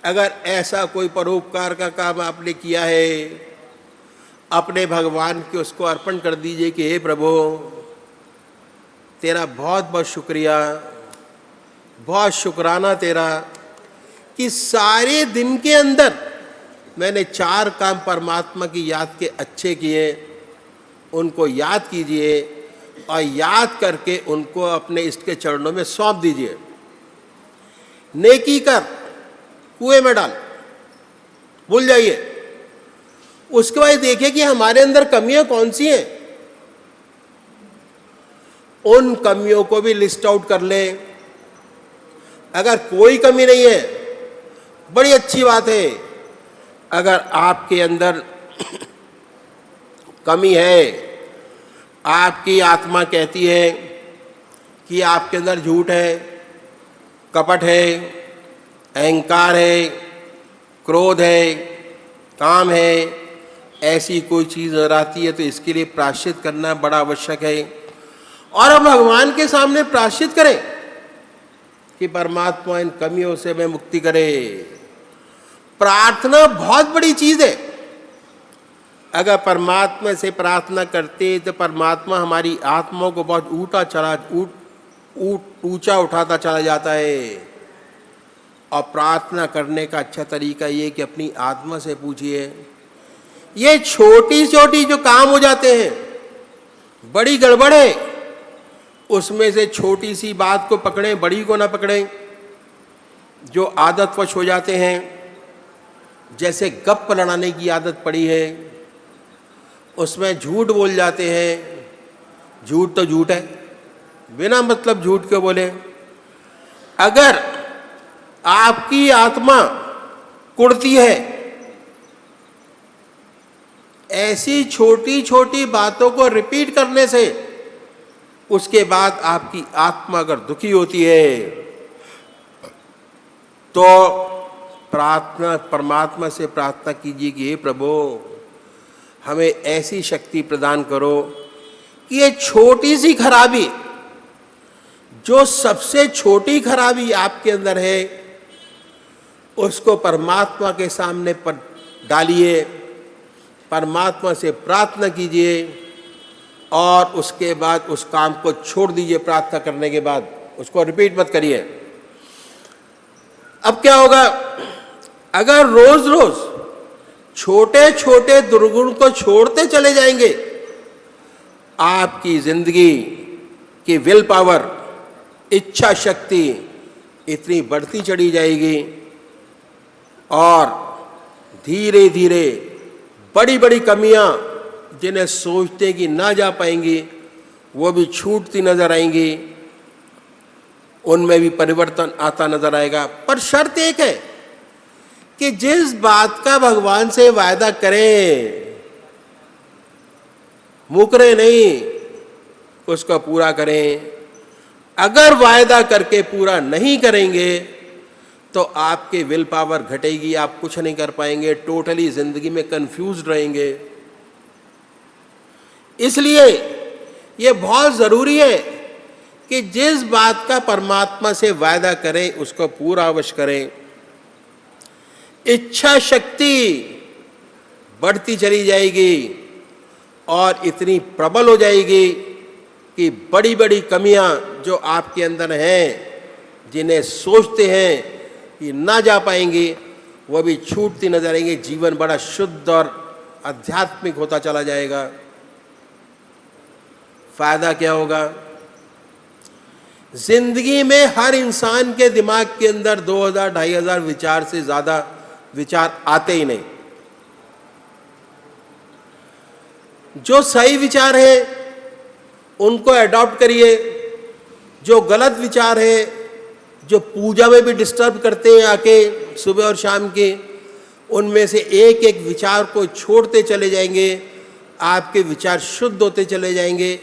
[SPEAKER 1] अगर ऐसा कोई परोपकार का काम आपने किया है, अपने भगवान के उसको अर्पण कर दीजिए कि हे प्रभु, तेरा बहुत बहुत शुक्रिया, बहुत शुक्राना तेरा कि सारे दिन के अंदर मैंने 4 काम परमात्मा की याद के अच्छे किए। उनको याद कीजिए और याद करके उनको अपने इष्ट के चरणों में सौंप दीजिए। नेकी कर, कुएं में डाल, भूल जाइए। उसके बाद देखिए कि हमारे अंदर कमियां कौन सी हैं, उन कमियों को भी लिस्ट आउट कर लें। अगर कोई कमी नहीं है, बड़ी अच्छी बात है। अगर आपके अंदर कमी है, आपकी आत्मा कहती है कि आपके अंदर झूठ है, कपट है, अहंकार है, क्रोध है, काम है, ऐसी कोई चीज़ नजर आती है तो इसके लिए प्रायश्चित करना बड़ा आवश्यक है। और हम भगवान के सामने प्रायश्चित करें कि परमात्मा इन कमियों से हमें मुक्ति करे। प्रार्थना बहुत बड़ी चीज़ है। अगर परमात्मा से प्रार्थना करते तो परमात्मा हमारी आत्मा को बहुत ऊंचा उठाता चला जाता है। और प्रार्थना करने का अच्छा तरीका ये कि अपनी आत्मा से पूछिए। ये छोटी छोटी जो काम हो जाते हैं, बड़ी गड़बड़ है, उसमें से छोटी सी बात को पकड़ें, बड़ी को ना पकड़ें। जो आदतवश हो जाते हैं, जैसे गप लड़ाने की आदत पड़ी है, उसमें झूठ बोल जाते हैं। झूठ तो झूठ है, बिना मतलब झूठ के बोले। अगर आपकी आत्मा कुड़ती है, ऐसी छोटी छोटी बातों को रिपीट करने से, उसके बाद आपकी आत्मा अगर दुखी होती है तो प्रार्थना, परमात्मा से प्रार्थना कीजिए कि हे प्रभु, हमें ऐसी शक्ति प्रदान करो कि ये छोटी सी खराबी, जो सबसे छोटी खराबी आपके अंदर है, उसको परमात्मा के सामने पर डालिए, परमात्मा से प्रार्थना कीजिए और उसके बाद उस काम को छोड़ दीजिए। प्रार्थना करने के बाद उसको रिपीट मत करिए। अब क्या होगा, अगर रोज रोज छोटे छोटे दुर्गुण को छोड़ते चले जाएंगे, आपकी जिंदगी की विल पावर, इच्छा शक्ति इतनी बढ़ती चली जाएगी और धीरे धीरे बड़ी बड़ी कमियां जिन्हें सोचते कि ना जा पाएंगी, वो भी छूटती नजर आएंगी, उनमें भी परिवर्तन आता नजर आएगा। पर शर्त एक है कि जिस बात का भगवान से वायदा करें, मुकरे नहीं, उसको पूरा करें। अगर वायदा करके पूरा नहीं करेंगे तो आपके विल पावर घटेगी, आप कुछ नहीं कर पाएंगे, टोटली जिंदगी में कंफ्यूज रहेंगे। इसलिए ये बहुत जरूरी है कि जिस बात का परमात्मा से वायदा करें उसको पूरा अवश्य करें। इच्छा शक्ति बढ़ती चली जाएगी और इतनी प्रबल हो जाएगी कि बड़ी बड़ी कमियां जो आपके अंदर हैं, जिन्हें सोचते हैं कि ना जा पाएंगे, वह भी छूटती नजर आएंगे। जीवन बड़ा शुद्ध और आध्यात्मिक होता चला जाएगा। फायदा क्या होगा? जिंदगी में हर इंसान के दिमाग के अंदर 2000-2500 विचार से ज्यादा विचार आते ही नहीं। जो सही विचार है उनको अडॉप्ट करिए, जो गलत विचार है, जो पूजा में भी डिस्टर्ब करते हैं आके सुबह और शाम के, उनमें से एक एक विचार को छोड़ते चले जाएंगे, आपके विचार शुद्ध होते चले जाएंगे।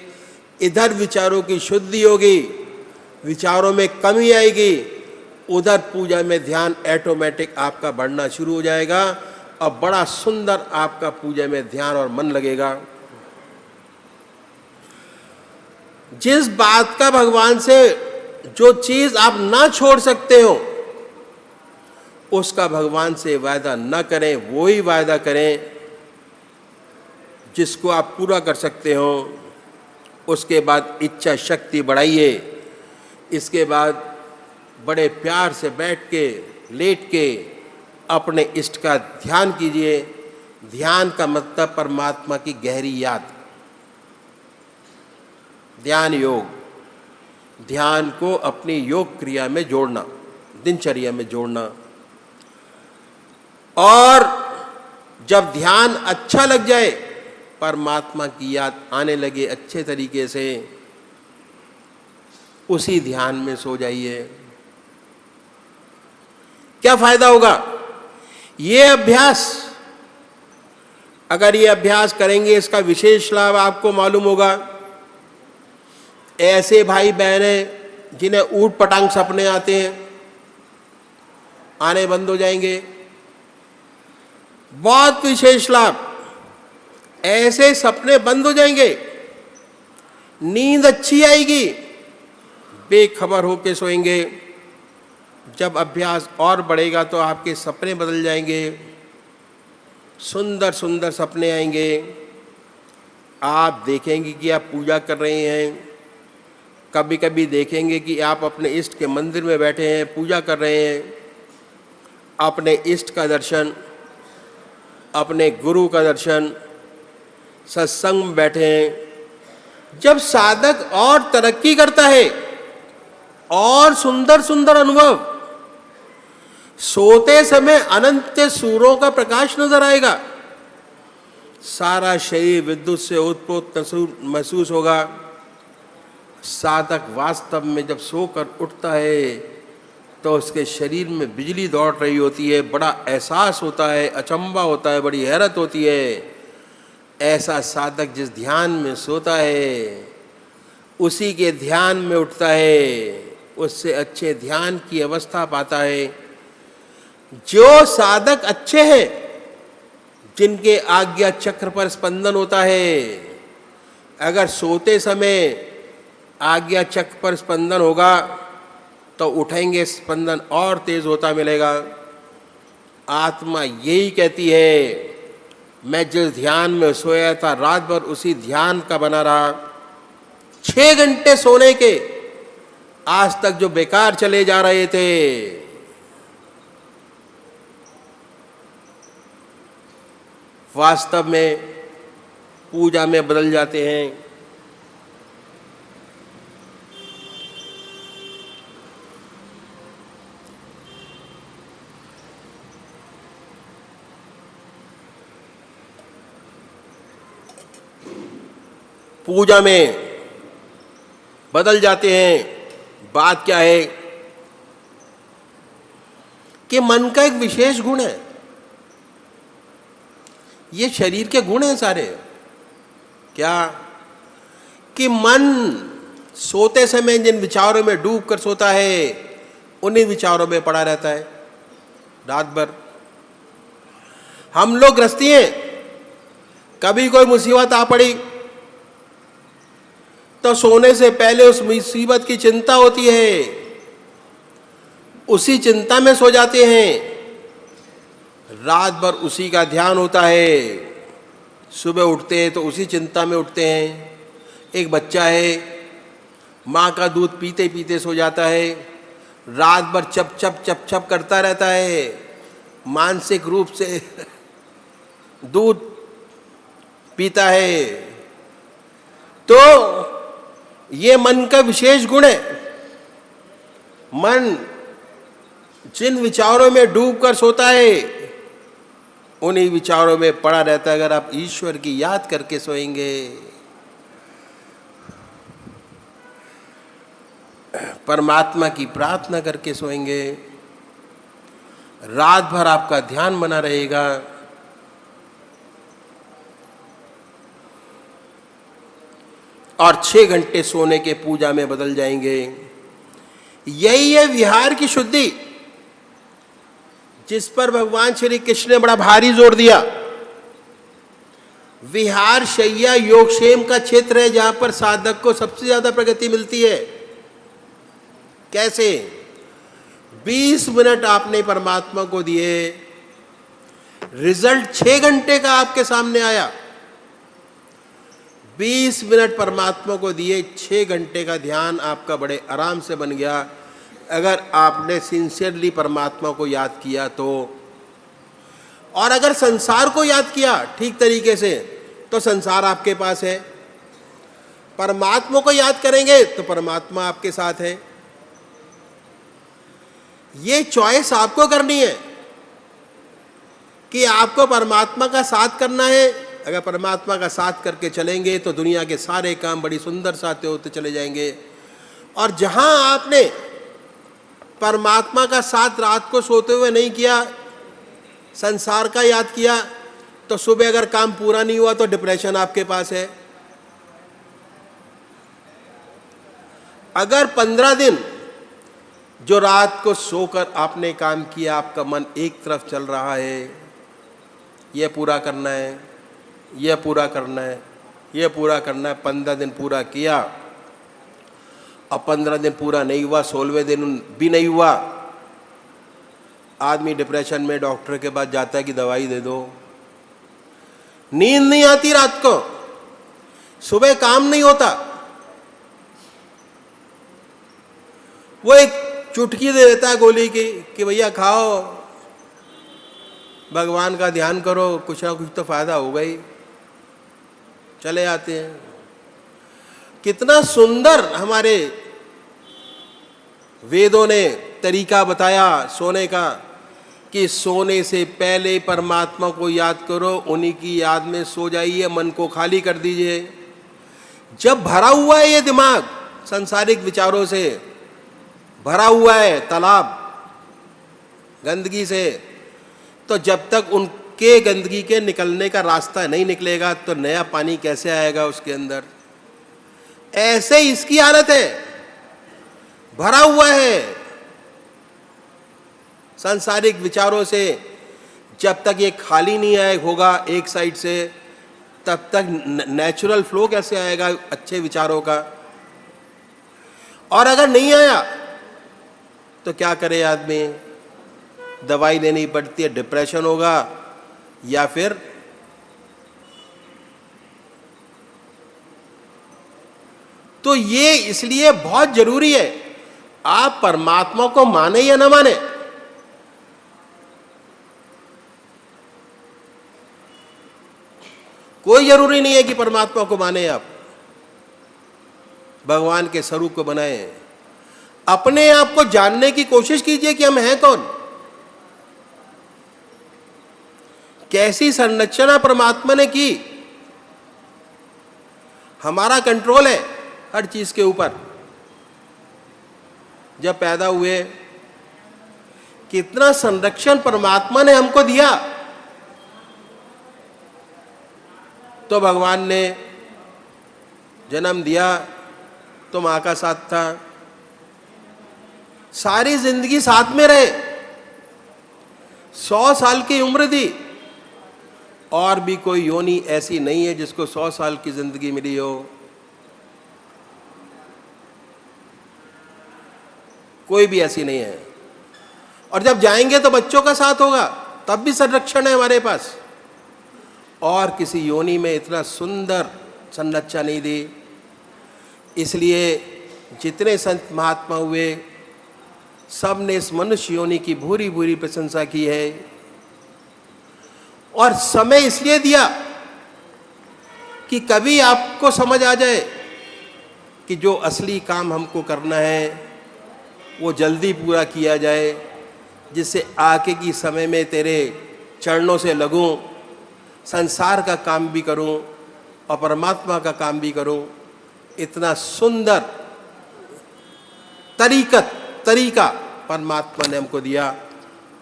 [SPEAKER 1] इधर विचारों की शुद्धि होगी, विचारों में कमी आएगी, उधर पूजा में ध्यान ऑटोमेटिक आपका बढ़ना शुरू हो जाएगा और बड़ा सुंदर आपका पूजा में ध्यान और मन लगेगा। जिस बात का भगवान से, जो चीज आप ना छोड़ सकते हो, उसका भगवान से वायदा न करें, वो ही वायदा करें जिसको आप पूरा कर सकते हो। उसके बाद इच्छा शक्ति बढ़ाइए। इसके बाद बड़े प्यार से बैठ के, लेट के अपने इष्ट का ध्यान कीजिए। ध्यान का मतलब परमात्मा की गहरी याद। ध्यान योग, ध्यान को अपनी योग क्रिया में जोड़ना, दिनचर्या में जोड़ना। और जब ध्यान अच्छा लग जाए, परमात्मा की याद आने लगे अच्छे तरीके से, उसी ध्यान में सो जाइए। क्या फायदा होगा? ये अभ्यास, अगर ये अभ्यास करेंगे, इसका विशेष लाभ आपको मालूम होगा। ऐसे भाई बहनें जिन्हें ऊट पटांग सपने आते हैं, आने बंद हो जाएंगे। बहुत विशेष लाभ, ऐसे सपने बंद हो जाएंगे, नींद अच्छी आएगी, बेखबर होके सोएंगे। जब अभ्यास और बढ़ेगा तो आपके सपने बदल जाएंगे, सुंदर सुंदर सपने आएंगे। आप देखेंगे कि आप पूजा कर रहे हैं, कभी कभी देखेंगे कि आप अपने इष्ट के मंदिर में बैठे हैं, पूजा कर रहे हैं। अपने इष्ट का दर्शन, अपने गुरु का दर्शन, सत्संग में बैठे हैं। जब साधक और तरक्की करता है, और सुंदर सुंदर अनुभव, सोते समय अनंत सूर्यों का प्रकाश नजर आएगा, सारा शरीर विद्युत से ओतप्रोत महसूस होगा। साधक वास्तव में जब सोकर उठता है तो उसके शरीर में बिजली दौड़ रही होती है, बड़ा एहसास होता है, अचंभा होता है, बड़ी हैरत होती है। ऐसा साधक जिस ध्यान में सोता है, उसी के ध्यान में उठता है, उससे अच्छे ध्यान की अवस्था पाता है। जो साधक अच्छे हैं, जिनके आज्ञा चक्र पर स्पंदन होता है, अगर सोते समय आज्ञा चक्र पर स्पंदन होगा तो उठेंगे, स्पंदन और तेज होता मिलेगा। आत्मा यही कहती है, मैं जिस ध्यान में सोया था, रात भर उसी ध्यान का बना रहा। 6 घंटे सोने के आज तक जो बेकार चले जा रहे थे, वास्तव में पूजा में बदल जाते हैं। पूजा में बदल जाते हैं। बात क्या है कि मन का एक विशेष गुण है। ये शरीर के गुण हैं सारे। क्या कि मन सोते समय जिन विचारों में डूब कर सोता है, उन्हीं विचारों में पड़ा रहता है रात भर। हम लोग गृहस्थी हैं, कभी कोई मुसीबत आ पड़ी तो सोने से पहले उस मुसीबत की चिंता होती है, उसी चिंता में सो जाते हैं। रात भर उसी का ध्यान होता है, सुबह उठते हैं तो उसी चिंता में उठते हैं। एक बच्चा है, माँ का दूध पीते पीते सो जाता है, रात भर चप चप चप चप करता रहता है, मानसिक रूप से दूध पीता है। तो ये मन का विशेष गुण है। मन जिन विचारों में डूबकर सोता है, उन्हीं विचारों में पड़ा रहता है। अगर आप ईश्वर की याद करके सोएंगे, परमात्मा की प्रार्थना करके सोएंगे, रात भर आपका ध्यान बना रहेगा। और 6 घंटे सोने के पूजा में बदल जाएंगे। यही है विहार की शुद्धि, जिस पर भगवान श्री कृष्ण ने बड़ा भारी जोर दिया। विहार शैया योगक्षेम का क्षेत्र है जहां पर साधक को सबसे ज्यादा प्रगति मिलती है। कैसे? 20 मिनट आपने परमात्मा को दिए, रिजल्ट 6 घंटे का आपके सामने आया। 20 मिनट परमात्मा को दिए, 6 घंटे का ध्यान आपका बड़े आराम से बन गया, अगर आपने सिंसियरली परमात्मा को याद किया तो। और अगर संसार को याद किया ठीक तरीके से तो संसार आपके पास है। परमात्मा को याद करेंगे तो परमात्मा आपके साथ है। ये चॉइस आपको करनी है कि आपको परमात्मा का साथ करना है। अगर परमात्मा का साथ करके चलेंगे तो दुनिया के सारे काम बड़ी सुंदर साथ होते चले जाएंगे। और जहां आपने परमात्मा का साथ रात को सोते हुए नहीं किया, संसार का याद किया, तो सुबह अगर काम पूरा नहीं हुआ तो डिप्रेशन आपके पास है। अगर 15 दिन जो रात को सोकर आपने काम किया, आपका मन एक तरफ चल रहा है, यह पूरा करना है, यह पूरा करना है, यह पूरा करना है, 15 दिन पूरा किया, अब 15 दिन पूरा नहीं हुआ, 16वें दिन भी नहीं हुआ, आदमी डिप्रेशन में डॉक्टर के पास जाता है कि दवाई दे दो। नींद नहीं आती रात को, सुबह काम नहीं होता, वो एक चुटकी दे देता है गोली की कि भैया खाओ, भगवान का ध्यान करो, कुछ ना कुछ तो फायदा होगा ही। चले आते हैं। कितना सुंदर हमारे वेदों ने तरीका बताया सोने का, कि सोने से पहले परमात्मा को याद करो, उन्हीं की याद में सो जाइए, मन को खाली कर दीजिए। जब भरा हुआ है ये दिमाग सांसारिक विचारों से, भरा हुआ है तालाब गंदगी से, तो जब तक उनके गंदगी के निकलने का रास्ता नहीं निकलेगा तो नया पानी कैसे आएगा उसके अंदर। ऐसे इसकी हालत है, भरा हुआ है सांसारिक विचारों से। जब तक ये खाली नहीं आए होगा एक साइड से, तब तक नेचुरल फ्लो कैसे आएगा अच्छे विचारों का। और अगर नहीं आया तो क्या करे आदमी? दवाई लेनी पड़ती है, डिप्रेशन होगा, या फिर तो ये इसलिए बहुत जरूरी है, आप परमात्मा को माने या ना माने, कोई जरूरी नहीं है कि परमात्मा को माने आप, भगवान के स्वरूप को बनाए। अपने आप को जानने की कोशिश कीजिए कि हम हैं कौन, कैसी संरचना परमात्मा ने की। हमारा कंट्रोल है हर चीज के ऊपर। जब पैदा हुए कितना संरक्षण परमात्मा ने हमको दिया, तो भगवान ने जन्म दिया तो मां का साथ था, सारी जिंदगी साथ में रहे, 100 साल की उम्र दी। और भी कोई योनि ऐसी नहीं है जिसको 100 साल की जिंदगी मिली हो। कोई भी ऐसी नहीं है। और जब जाएंगे तो बच्चों का साथ होगा, तब भी संरक्षण है हमारे पास। और किसी योनि में इतना सुंदर संरचना नहीं दी। इसलिए जितने संत महात्मा हुए, सब ने इस मनुष्य योनि की भूरी भूरी प्रशंसा की है। और समय इसलिए दिया कि कभी आपको समझ आ जाए कि जो असली काम हमको करना है वो जल्दी पूरा किया जाए, जिससे आगे की समय में तेरे चरणों से लगूं, संसार का काम भी करूं और परमात्मा का काम भी करूं। इतना सुंदर तरीका परमात्मा ने हमको दिया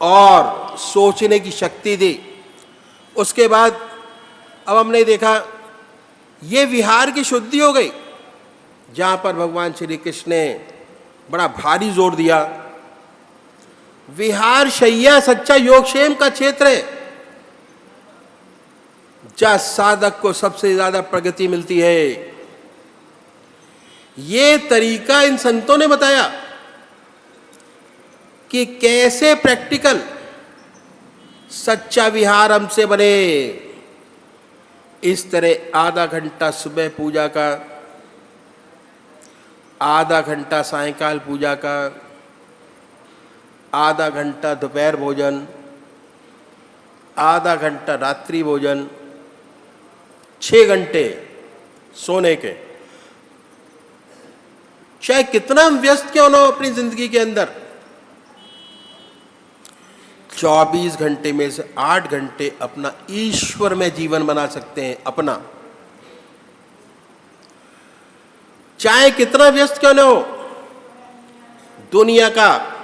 [SPEAKER 1] और सोचने की शक्ति दी। उसके बाद अब हमने देखा ये विहार की शुद्धि हो गई, जहाँ पर भगवान श्री कृष्ण ने बड़ा भारी जोर दिया। विहार शैया सच्चा योगक्षेम का क्षेत्र है, जहां साधक को सबसे ज्यादा प्रगति मिलती है। ये तरीका इन संतों ने बताया कि कैसे प्रैक्टिकल सच्चा विहार हमसे बने। इस तरह आधा घंटा सुबह पूजा का, आधा घंटा सायंकाल पूजा का, आधा घंटा दोपहर भोजन, आधा घंटा रात्रि भोजन, 6 घंटे सोने के। चाहे कितना हम व्यस्त क्यों ना हो अपनी जिंदगी के अंदर, 24 घंटे में से 8 घंटे अपना ईश्वर में जीवन बना सकते हैं अपना। चाहे कितना व्यस्त क्यों न हो, दुनिया का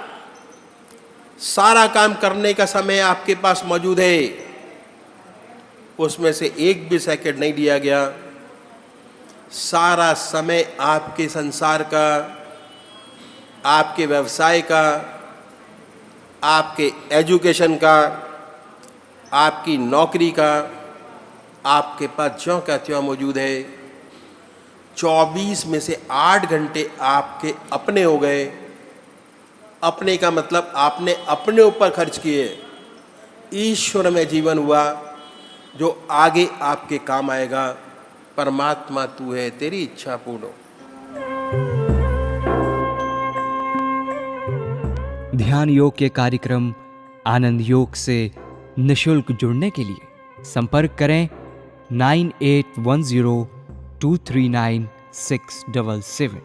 [SPEAKER 1] सारा काम करने का समय आपके पास मौजूद है, उसमें से एक भी सेकंड नहीं दिया गया। सारा समय आपके संसार का, आपके व्यवसाय का, आपके एजुकेशन का, आपकी नौकरी का आपके पास ज्यों का त्यों मौजूद है। 24 में से 8 घंटे आपके अपने हो गए। अपने का मतलब आपने अपने ऊपर खर्च किए, ईश्वर में जीवन हुआ जो आगे आपके काम आएगा। परमात्मा तू है, तेरी इच्छा पूर्ण हो।
[SPEAKER 2] ध्यान योग के कार्यक्रम आनंद योग से निशुल्क जुड़ने के लिए संपर्क करें 9810239677।